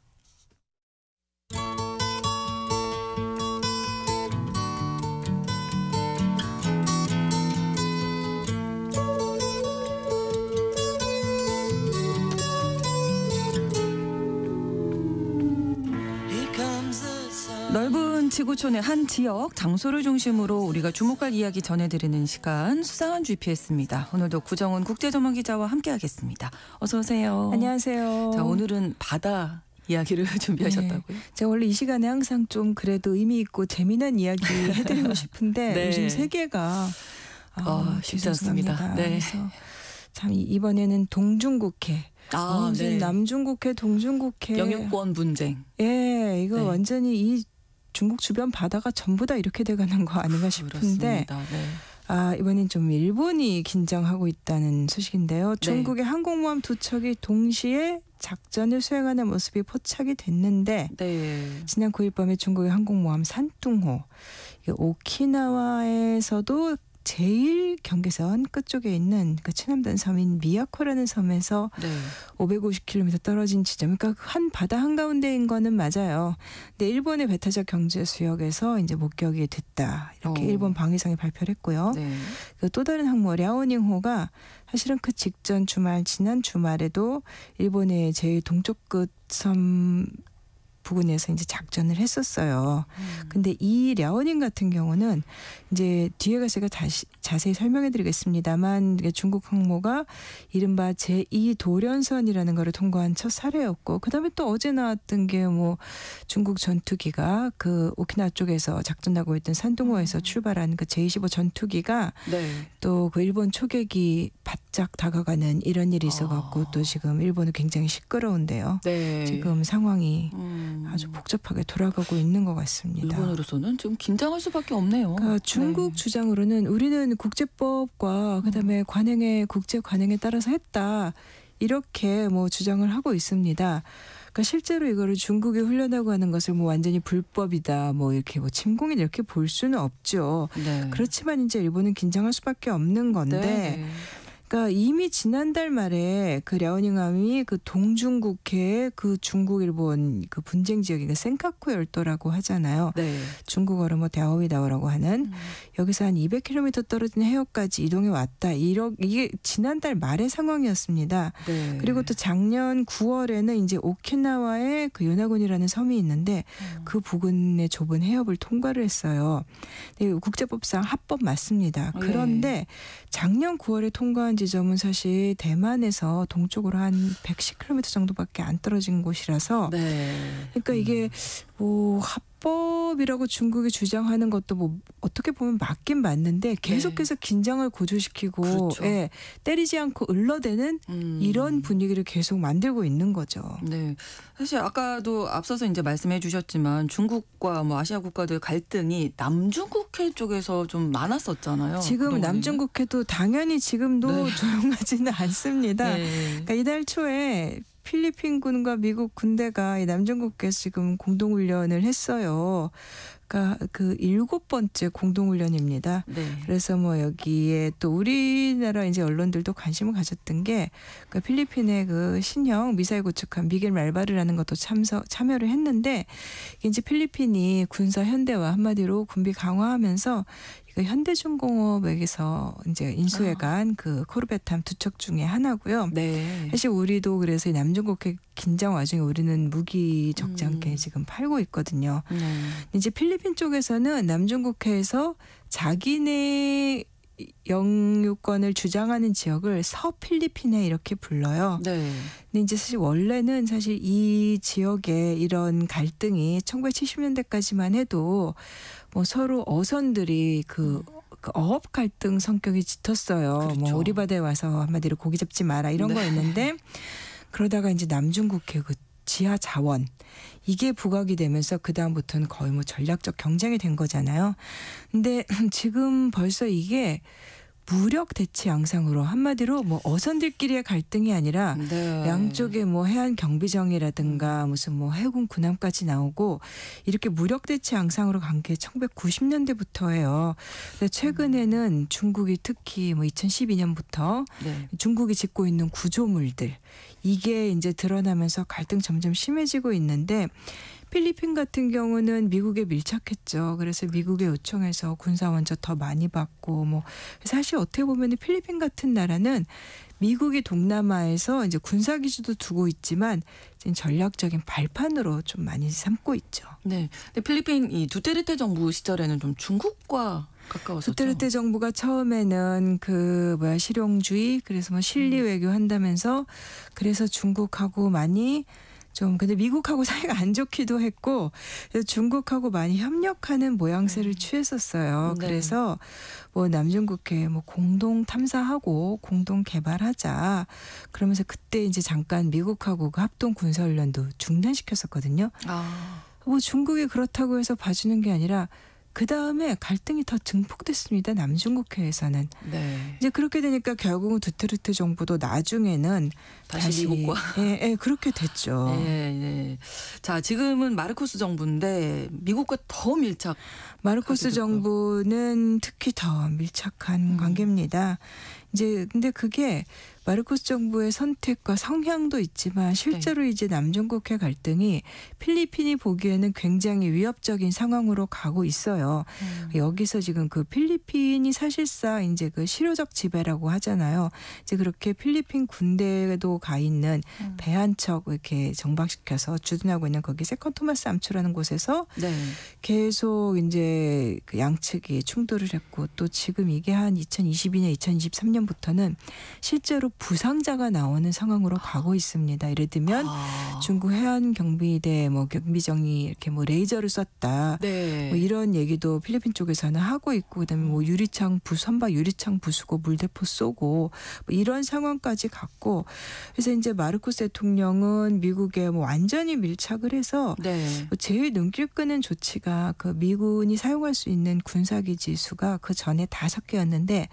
넓은 지구촌의 한 지역, 장소를 중심으로 우리가 주목할 이야기 전해드리는 시간 수상한 GPS입니다. 오늘도 구정훈 국제전문기자와 함께하겠습니다. 어서 오세요.
안녕하세요.
자, 오늘은 바다 이야기를 준비하셨다고요?
제가 원래 이 시간에 항상 좀 그래도 의미 있고 재미난 이야기 해드리고 싶은데
네.
요즘 세계가
쉽지 않습니다. 네.
그래서 참 이번에는 동중국해.
네.
남중국해, 동중국해.
영유권 분쟁.
예, 이거
네.
완전히 이 중국 주변 바다가 전부 다 이렇게 돼가는 거 아닌가 싶은데
그렇습니다. 네.
이번엔 좀 일본이 긴장하고 있다는 소식인데요. 중국의 항공모함 두 척이 동시에 작전을 수행하는 모습이 포착이 됐는데
네.
지난 9일 밤에 중국의 항공모함 산둥호 오키나와에서도 제일 경계선 끝쪽에 있는 그 최남단 섬인 미야코라는 섬에서
네.
550km 떨어진 지점, 그러니까 한 바다 한가운데인 거는 맞아요. 근데 일본의 배타적 경제 수역에서 이제 목격이 됐다. 이렇게 일본 방위성이 발표를 했고요.
네.
그 또 다른 항모 랴오닝호가 사실은 그 직전 주말 지난 주말에도 일본의 제일 동쪽 끝 섬 부근에서 이제 작전을 했었어요. 근데 이 랴오닝 같은 경우는 이제 뒤에 가서 제가 다시 자세히 설명해 드리겠습니다만 중국 항모가 이른바 제2 도련선이라는 거를 통과한 첫 사례였고 그다음에 또 어제 나왔던 게 뭐 중국 전투기가 그 오키나와 쪽에서 작전하고 있던 산둥호에서 출발한 그 제25 전투기가
네.
또 그 일본 초계기 바짝 다가가는 이런 일이 있어갖고 또 지금 일본은 굉장히 시끄러운데요.
네.
지금 상황이 아주 복잡하게 돌아가고 있는 것 같습니다.
일본으로서는 지금 긴장할 수밖에 없네요.
그러니까 중국
네.
주장으로는 우리는 국제법과 그다음에 관행에 국제 관행에 따라서 했다 이렇게 뭐 주장을 하고 있습니다. 그러니까 실제로 이거를 중국이 훈련하고 하는 것을 뭐 완전히 불법이다 뭐 이렇게 뭐 침공이다 이렇게 볼 수는 없죠.
네.
그렇지만 이제 일본은 긴장할 수밖에 없는 건데.
네.
그러니까 이미 지난달 말에 그 랴오닝함이 그 동중국해의 그 중국 일본 그 분쟁 지역이 그 센카쿠 열도라고 하잖아요.
네.
중국어로 뭐 랴오이다오라고 하는 여기서 한 200km 떨어진 해역까지 이동해 왔다. 이게 지난달 말의 상황이었습니다.
네.
그리고 또 작년 9월에는 이제 오키나와의 그 요나군이라는 섬이 있는데 그 부근의 좁은 해협을 통과를 했어요. 네, 국제법상 합법 맞습니다. 그런데 작년 9월에 통과한 지점은 사실 대만에서 동쪽으로 한 110km 정도밖에 안 떨어진 곳이라서
네.
그러니까 이게 뭐 합법이라고 중국이 주장하는 것도 뭐 어떻게 보면 맞긴 맞는데 계속해서 긴장을 고조시키고
그렇죠.
예, 때리지 않고 을러대는 이런 분위기를 계속 만들고 있는 거죠.
네. 사실 아까도 앞서서 이제 말씀해 주셨지만 중국과 뭐 아시아 국가들 갈등이 남중국해 쪽에서 좀 많았었잖아요.
지금
그동안에는.
남중국해도 당연히 지금도
네.
조용하지는 않습니다.
네.
그러니까 이달 초에 필리핀군과 미국 군대가 이 남중국해에서 지금 공동훈련을 했어요. 그러니까 그 7번째 공동훈련입니다.
네.
그래서 뭐 여기에 또 우리나라 이제 언론들도 관심을 가졌던 게 그 필리핀의 그 신형 미사일 구축함 미겔 말바르라는 것도 참여를 했는데 이제 필리핀이 군사 현대화 한마디로 군비 강화하면서 그 현대중공업에게서 이제 인수해간 그 코르벳함 두 척 중에 하나고요.
네.
사실 우리도 그래서 이 남중국해 긴장 와중에 우리는 무기 적지 않게 지금 팔고 있거든요.
네.
이제 필리핀 쪽에서는 남중국해에서 자기네 영유권을 주장하는 지역을 서필리핀해 이렇게 불러요.
네.
근데 이제 사실 원래는 사실 이 지역에 이런 갈등이 1970년대까지만 해도 뭐 서로 어선들이 그 어업 갈등 성격이 짙었어요.
그렇죠.
뭐 우리 바다에 와서 한마디로 고기 잡지 마라 이런
네.
거였는데 그러다가 이제 남중국해 그 지하 자원 이게 부각이 되면서 그 다음부터는 거의 뭐 전략적 경쟁이 된 거잖아요. 근데 지금 벌써 이게 무력 대치 양상으로 한마디로 뭐 어선들끼리의 갈등이 아니라
네.
양쪽에 뭐 해안 경비정이라든가 무슨 뭐 해군 군함까지 나오고 이렇게 무력 대치 양상으로 간 게 1990년대부터예요. 최근에는 중국이 특히 뭐 2012년부터
네.
중국이 짓고 있는 구조물들 이게 이제 드러나면서 갈등 점점 심해지고 있는데 필리핀 같은 경우는 미국에 밀착했죠. 그래서 미국의 요청해서 군사 원조 더 많이 받고 뭐 사실 어떻게 보면 필리핀 같은 나라는 미국이 동남아에서 이제 군사 기지도 두고 있지만 지금 전략적인 발판으로 좀 많이 삼고 있죠.
네. 근데 필리핀 이 두테르테 정부 시절에는 좀 중국과 가까웠었죠.
두테르테 정부가 처음에는 그 실용주의 그래서 뭐 실리 외교 한다면서 그래서 중국하고 많이 좀 근데 미국하고 사이가 안 좋기도 했고 그래서 중국하고 많이 협력하는 모양새를 취했었어요.
네.
그래서 뭐 남중국해 뭐 공동 탐사하고 공동 개발하자 그러면서 그때 이제 잠깐 미국하고 그 합동 군사훈련도 중단시켰었거든요.
아.
뭐 중국이 그렇다고 해서 봐주는 게 아니라 그 다음에 갈등이 더 증폭됐습니다. 남중국해에서는.
네.
이제 그렇게 되니까 결국은 두테르테 정부도 나중에는
다시 미국과.
예, 그렇게 됐죠.
네, 네. 자, 지금은 마르코스 정부인데 미국과 더 밀착.
마르코스
하게 됐고요.
정부는 특히 더 밀착한 관계입니다. 이제 근데 그게 마르코스 정부의 선택과 성향도 있지만 실제로 이제 남중국해 갈등이 필리핀이 보기에는 굉장히 위협적인 상황으로 가고 있어요. 여기서 지금 그 필리핀이 사실상 이제 그 실효적 지배라고 하잖아요. 이제 그렇게 필리핀 군대에도 가 있는 배 한 척 이렇게 정박시켜서 주둔하고 있는 거기 세컨토마스 암초라는 곳에서
네.
계속 이제 그 양측이 충돌을 했고 또 지금 이게 한 2022년, 2023년부터는 실제로 부상자가 나오는 상황으로 가고 있습니다. 예를 들면 중국 해안 경비대 뭐 경비정이 이렇게 뭐 레이저를 쐈다.
네.
뭐 이런 얘기도 필리핀 쪽에서는 하고 있고 그다음에 뭐 선박 유리창 부수고 물대포 쏘고 뭐 이런 상황까지 갔고 그래서 이제 마르코스 대통령은 미국에 뭐 완전히 밀착을 해서
네.
뭐 제일 눈길 끄는 조치가 그 미군이 사용할 수 있는 군사기지 수가 그 전에 5개였는데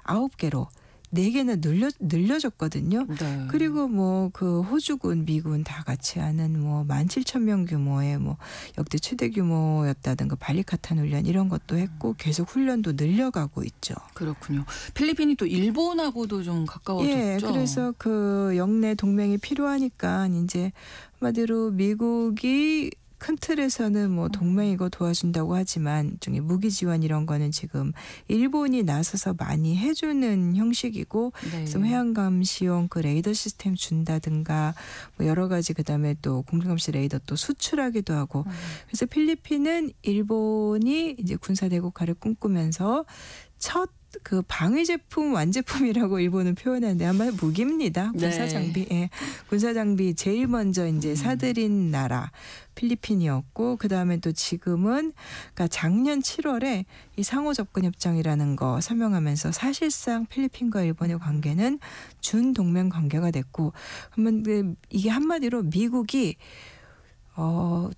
9개로 4개나 늘려줬거든요.
네.
그리고 뭐 그 호주군, 미군 다 같이 하는 뭐 17,000명 규모의 뭐 역대 최대 규모였다든가 발리카탄 훈련 이런 것도 했고 계속 훈련도 늘려가고 있죠.
그렇군요. 필리핀이 또 일본하고도 좀 가까워졌죠.
예, 그래서 그 영내 동맹이 필요하니까 이제 한마디로 미국이 큰 틀에서는 뭐 동맹이고 도와준다고 하지만 중에 무기 지원 이런 거는 지금 일본이 나서서 많이 해주는 형식이고
네.
그래서 해양감시용 그 레이더 시스템 준다든가 뭐 여러 가지 그다음에 또 공중감시 레이더 또 수출하기도 하고 그래서 필리핀은 일본이 이제 군사 대국화를 꿈꾸면서 첫 그 방위 제품 완제품이라고 일본은 표현하는데 아마 무기입니다. 군사
네.
장비, 예. 군사 장비 제일 먼저 이제 사들인 나라 필리핀이었고 그 다음에 또 지금은 그러니까 작년 7월에 이 상호 접근 협정이라는 거 서명하면서 사실상 필리핀과 일본의 관계는 준 동맹 관계가 됐고 그러면 이게 한마디로 미국이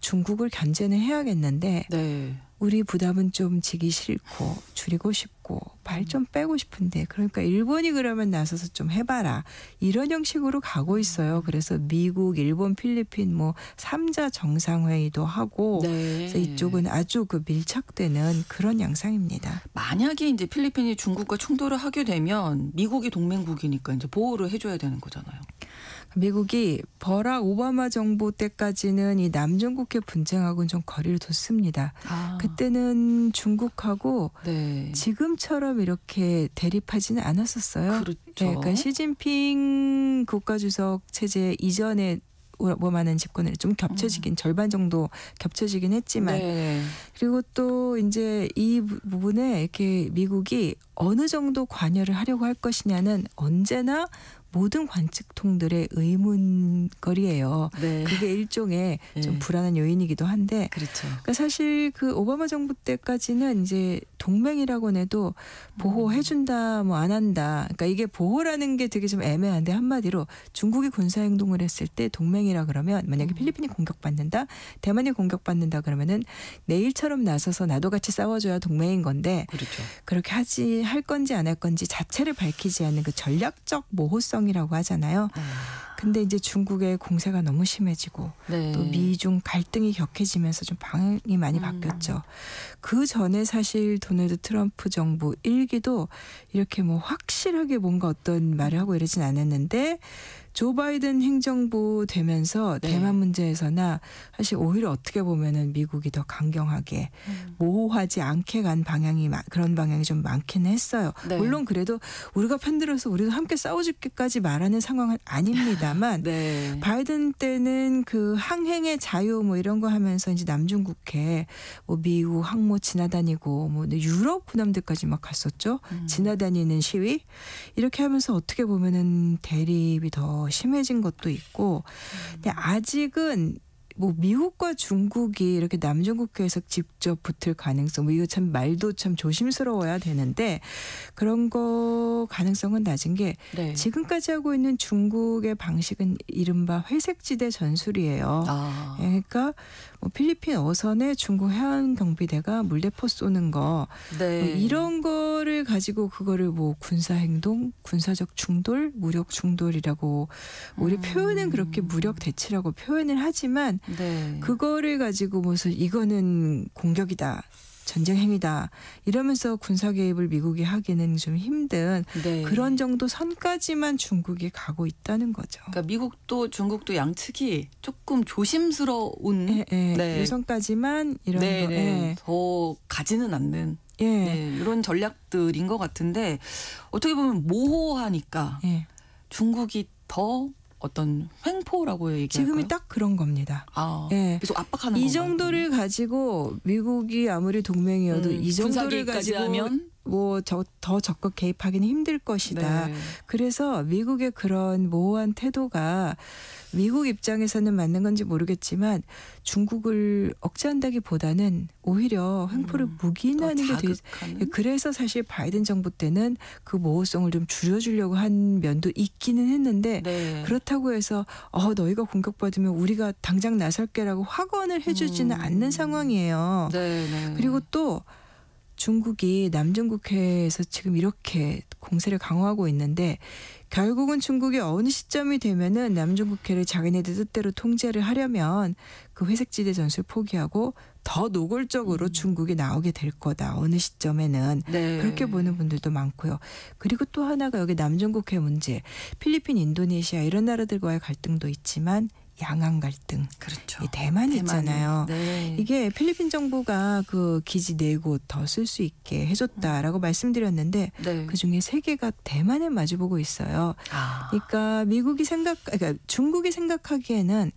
중국을 견제는 해야겠는데.
네.
우리 부담은 좀 지기 싫고 줄이고 싶고 발 좀 빼고 싶은데 그러니까 일본이 그러면 나서서 좀 해봐라 이런 형식으로 가고 있어요. 그래서 미국, 일본, 필리핀 뭐 3자 정상회의도 하고
네.
그래서 이쪽은 아주 그 밀착되는 그런 양상입니다.
만약에 이제 필리핀이 중국과 충돌을 하게 되면 미국이 동맹국이니까 이제 보호를 해줘야 되는 거잖아요.
미국이 버락 오바마 정부 때까지는 이 남중국해 분쟁하고는 좀 거리를 뒀습니다. 그때는 중국하고
네.
지금처럼 이렇게 대립하지는 않았었어요.
그렇죠.
네, 그러니까 시진핑 국가주석 체제 이전에 오바마는 집권을 좀 겹쳐지긴 절반 정도 겹쳐지긴 했지만
네.
그리고 또 이제 이 부분에 이렇게 미국이 어느 정도 관여를 하려고 할 것이냐는 언제나 모든 관측통들의 의문거리예요.
네.
그게 일종의 좀
네.
불안한 요인이기도 한데
그렇죠.
그러니까 사실 그 오바마 정부 때까지는 이제 동맹이라고는 해도 보호해준다 뭐 안 한다. 그러니까 이게 보호라는 게 되게 좀 애매한데 한마디로 중국이 군사행동을 했을 때 동맹이라 그러면 만약에 필리핀이 공격받는다. 대만이 공격받는다 그러면은 내일처럼 나서서 나도 같이 싸워줘야 동맹인 건데
그렇죠.
그렇게 할 건지 안 할 건지 자체를 밝히지 않는 그 전략적 모호성이라고 하잖아요. 근데 이제 중국의 공세가 너무 심해지고
네.
또 미중 갈등이 격해지면서 좀 방향이 많이 바뀌었죠. 그 전에 사실 도널드 트럼프 정부 1기도 이렇게 뭐 확실하게 뭔가 어떤 말을 하고 이러진 않았는데 조 바이든 행정부 되면서
네.
대만 문제에서나 사실 오히려 어떻게 보면은 미국이 더 강경하게 모호하지 않게 간 방향이 그런 방향이 좀 많기는 했어요.
네.
물론 그래도 우리가 편들어서 우리도 함께 싸워줄게까지 말하는 상황은 아닙니다만
네.
바이든 때는 그 항행의 자유 뭐 이런 거 하면서 이제 남중국해 뭐 미국 항모 지나다니고 뭐 유럽 군함들까지 막 갔었죠. 지나다니는 시위 이렇게 하면서 어떻게 보면은 대립이 더 심해진 것도 있고 근데 아직은 뭐 미국과 중국이 이렇게 남중국해에서 직접 붙을 가능성 뭐 이거 참 말도 참 조심스러워야 되는데 그런 거 가능성은 낮은 게
네.
지금까지 하고 있는 중국의 방식은 이른바 회색지대 전술이에요.
아.
그러니까 뭐 필리핀 어선에 중국 해안 경비대가 물대포 쏘는 거
네.
뭐 이런 거를 가지고 그거를 뭐 군사 행동, 군사적 충돌, 무력 충돌이라고 우리 표현은 그렇게 무력 대치라고 표현을 하지만
네.
그거를 가지고 무슨 이거는 공격이다. 전쟁 행위다 이러면서 군사 개입을 미국이 하기는 좀 힘든
네.
그런 정도 선까지만 중국이 가고 있다는 거죠.
그러니까 미국도 중국도 양측이 조금 조심스러운
예, 예.
네.
요선까지만 이런 거. 예.
더 가지는 않는
예.
네, 이런 전략들인 것 같은데 어떻게 보면 모호하니까
예.
중국이 더 어떤 횡포라고 얘기할까요?
지금이 딱 그런 겁니다.
아,
예.
계속 압박하는
이
건가요?
정도를 가지고 미국이 아무리 동맹이어도 이
군사
정도를
개입까지
가지고
하면
뭐 더 적극 개입하기는 힘들 것이다.
네.
그래서 미국의 그런 모호한 태도가 미국 입장에서는 맞는 건지 모르겠지만 중국을 억제한다기보다는 오히려 횡포를 묵인하는 게 되게
자극하는?
그래서 사실 바이든 정부 때는 그 모호성을 좀 줄여주려고 한 면도 있기는 했는데
네.
그렇다고 해서 너희가 공격받으면 우리가 당장 나설게라고 확언을 해주지는 않는 상황이에요.
네, 네.
그리고 또 중국이 남중국해에서 지금 이렇게 공세를 강화하고 있는데 결국은 중국이 어느 시점이 되면은 남중국해를 자기네들 뜻대로 통제를 하려면 그 회색지대 전술 포기하고 더 노골적으로 중국이 나오게 될 거다. 어느 시점에는
네.
그렇게 보는 분들도 많고요. 그리고 또 하나가 여기 남중국해 문제, 필리핀, 인도네시아 이런 나라들과의 갈등도 있지만 양안 갈등,
그렇죠.
이 대만 있잖아요.
네.
이게 필리핀 정부가 그 기지 4곳 더 쓸 수 있게 해줬다라고 말씀드렸는데
네.
그중에 3개가 대만을 마주보고 있어요.
아.
그러니까 그러니까 중국이 생각하기에는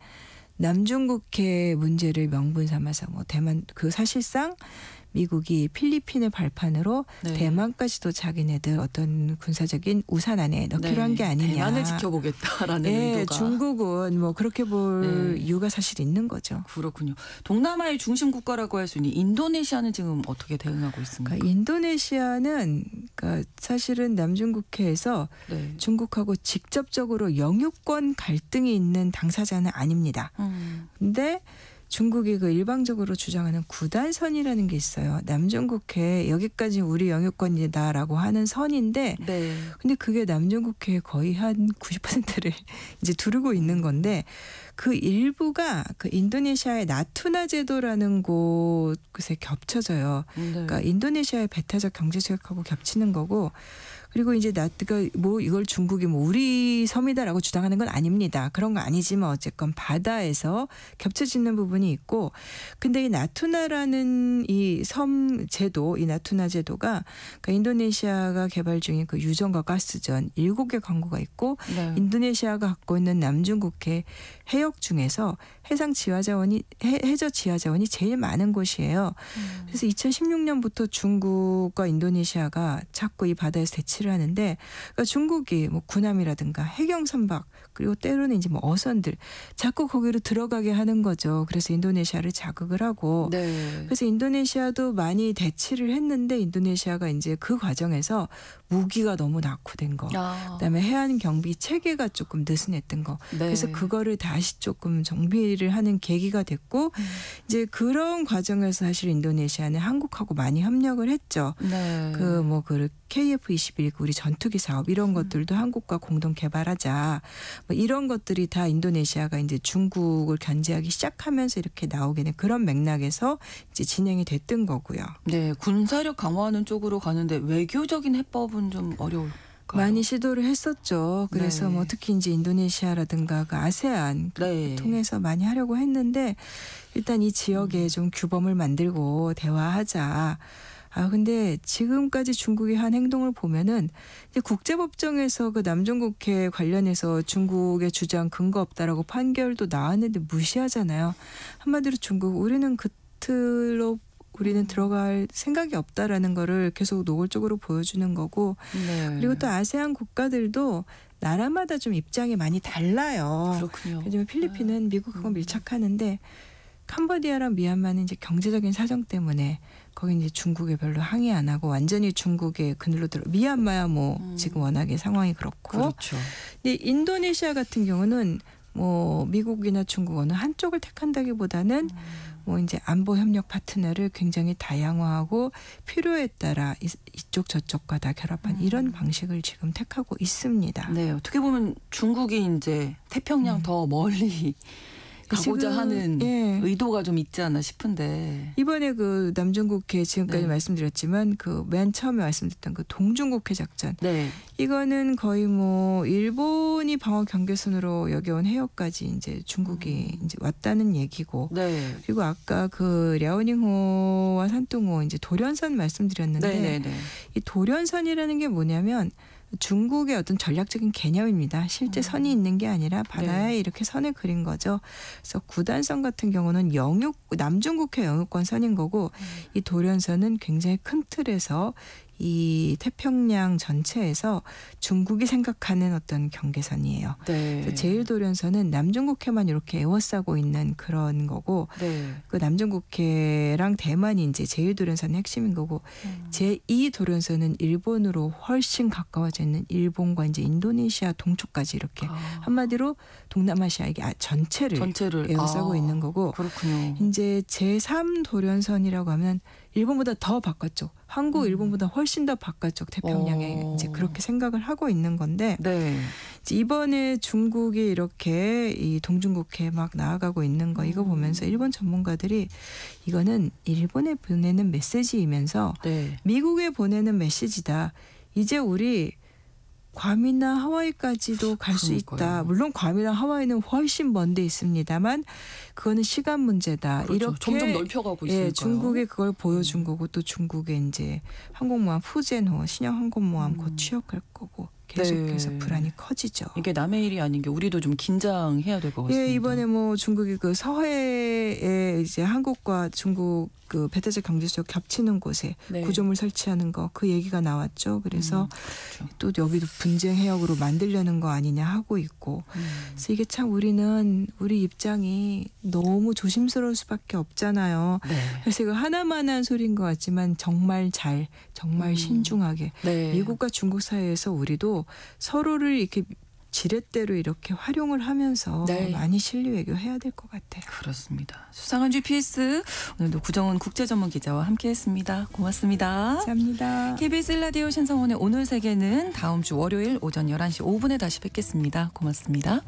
남중국해 문제를 명분 삼아서 뭐 대만 그 사실상 미국이 필리핀을 발판으로
네.
대만까지도 자기네들 어떤 군사적인 우산 안에 넣기로
네.
한 게 아니냐.
대만을 지켜보겠다라는
예,
의도가.
중국은 뭐 그렇게 볼
네.
이유가 사실 있는 거죠.
그렇군요. 동남아의 중심 국가라고 할 수 있는 인도네시아는 지금 어떻게 대응하고 있습니까?
그러니까 인도네시아는 그러니까 사실은 남중국해에서
네.
중국하고 직접적으로 영유권 갈등이 있는 당사자는 아닙니다. 근데 중국이 그 일방적으로 주장하는 구단선이라는 게 있어요. 남중국해 여기까지 우리 영유권이다라고 하는 선인데
네.
근데 그게 남중국해의 거의 한 90%를 이제 두르고 있는 건데 그 일부가 그 인도네시아의 나투나 제도라는 곳에 겹쳐져요.
네.
그러니까 인도네시아의 배타적 경제 수역하고 겹치는 거고 그리고 이제 뭐 이걸 중국이 뭐 우리 섬이다라고 주장하는 건 아닙니다. 그런 거 아니지만 어쨌건 바다에서 겹쳐지는 부분이 있고 근데 이 나투나라는 이 섬 제도 이 나투나 제도가 그러니까 인도네시아가 개발 중인 그 유전과 가스전 7개 광구가 있고
네.
인도네시아가 갖고 있는 남중국해 해역 중에서 해저 지하 자원이 제일 많은 곳이에요. 그래서 2016년부터 중국과 인도네시아가 자꾸 이 바다에서 대치를 하는데 그러니까 중국이 뭐 군함이라든가 해경 선박 그리고 때로는 이제 뭐 어선들 자꾸 거기로 들어가게 하는 거죠. 그래서 인도네시아를 자극을 하고
네.
그래서 인도네시아도 많이 대치를 했는데 인도네시아가 이제 그 과정에서 무기가 너무 낙후된 거. 그다음에 해안 경비 체계가 조금 느슨했던 거.
네.
그래서 그거를 다시 조금 정비를 하는 계기가 됐고 이제 그런 과정에서 사실 인도네시아는 한국하고 많이 협력을 했죠.
네.
그 KF-21 우리 전투기 사업 이런 것들도 한국과 공동 개발하자. 뭐 이런 것들이 다 인도네시아가 이제 중국을 견제하기 시작하면서 이렇게 나오게 된 그런 맥락에서 이제 진행이 됐던 거고요.
네, 군사력 강화하는 쪽으로 가는데 외교적인 해법은 좀 어려울까요?
많이 시도를 했었죠. 그래서
네.
뭐 특히 이제 인도네시아라든가 그 아세안
네.
통해서 많이 하려고 했는데 일단 이 지역에 좀 규범을 만들고 대화하자. 근데 지금까지 중국이 한 행동을 보면은 이제 국제법정에서 그 남중국해 관련해서 중국의 주장 근거 없다라고 판결도 나왔는데 무시하잖아요. 한마디로 중국 우리는 그 틀로 우리는 들어갈 생각이 없다라는 거를 계속 노골적으로 보여주는 거고
네.
그리고 또 아세안 국가들도 나라마다 좀 입장이 많이 달라요.
그렇군요.
요즘 필리핀은 미국하고 밀착하는데 캄보디아랑 미얀마는 이제 경제적인 사정 때문에 거기 이제 중국에 별로 항의 안 하고 완전히 중국의 그늘로 들어 미얀마야 뭐 지금 워낙에 상황이 그렇고
그렇죠.
근데 인도네시아 같은 경우는 뭐 미국이나 중국 어느 한쪽을 택한다기보다는 뭐 이제 안보 협력 파트너를 굉장히 다양화하고 필요에 따라 이쪽 저쪽과 다 결합한 이런 방식을 지금 택하고 있습니다.
네, 어떻게 보면 중국이 이제 태평양 더 멀리 가고자
지금,
하는
예.
의도가 좀 있지 않나 싶은데.
이번에 그 남중국해 지금까지
네.
말씀드렸지만 그 맨 처음에 말씀드렸던 그 동중국해 작전
네.
이거는 거의 뭐 일본이 방어 경계선으로 여겨온 해역까지 이제 중국이 이제 왔다는 얘기고
네.
그리고 아까 그 랴오닝호와 산둥호 이제 돌연선 말씀드렸는데
네네네.
이 돌연선이라는 게 뭐냐면 중국의 어떤 전략적인 개념입니다. 실제 선이 있는 게 아니라 바다에
네.
이렇게 선을 그린 거죠. 그래서 구단선 같은 경우는 남중국해 영유권 선인 거고 이 돌연선은 굉장히 큰 틀에서 이 태평양 전체에서 중국이 생각하는 어떤 경계선이에요.
네.
그래서 제1돌연선은 남중국해만 이렇게 에워싸고 있는 그런 거고
네.
그 남중국해랑 대만이 이제 제1돌연선의 핵심인 거고 제2돌연선은 일본으로 훨씬 가까워져 있는 일본과 이제 인도네시아 동쪽까지 이렇게 한마디로 동남아시아의 전체를 에워싸고 있는 거고
그렇군요.
이제 제3돌연선이라고 하면 일본보다 더 바깥쪽, 한국 일본보다 훨씬 더 바깥쪽 태평양에 이제 그렇게 생각을 하고 있는 건데
네.
이제 이번에 중국이 이렇게 이 동중국해 막 나아가고 있는 거 이거 보면서 일본 전문가들이 이거는 일본에 보내는 메시지이면서
네.
미국에 보내는 메시지다. 이제 우리 괌이나 하와이까지도 갈 수 있다.
그러니까요.
물론 괌이나 하와이는 훨씬 먼 데 있습니다만 그거는 시간 문제다.
그렇죠.
이렇게
점점 넓혀가고 있으니까요.
예, 중국이 그걸 보여준 거고 또 중국의 이제 항공모함 푸젠호 신형 항공모함 곧 취역할 거고 계속해서
네.
불안이 커지죠.
이게 남의 일이 아닌 게 우리도 좀 긴장해야 될 것 같습니다.
예, 이번에 뭐 중국이 그 서해에 이제 한국과 중국 그 배타적 경제적 겹치는 곳에
네.
구조물 설치하는 거 그 얘기가 나왔죠. 그래서
그렇죠.
또 여기도 분쟁 해역으로 만들려는 거 아니냐 하고 있고. 그래서 이게 참 우리는 우리 입장이 너무 조심스러울 수밖에 없잖아요.
네.
그래서 이거 하나만한 소리인 것 같지만 정말 정말 신중하게
네.
미국과 중국 사이에서 우리도 서로를 이렇게 지렛대로 이렇게 활용을 하면서
네.
많이 실리 외교해야 될 것 같아요.
그렇습니다. 수상한 GPS 오늘도 구정은 국제전문 기자와 함께했습니다. 고맙습니다.
감사합니다.
KBS 라디오 신성원의 오늘 세계는 다음 주 월요일 오전 11시 5분에 다시 뵙겠습니다. 고맙습니다.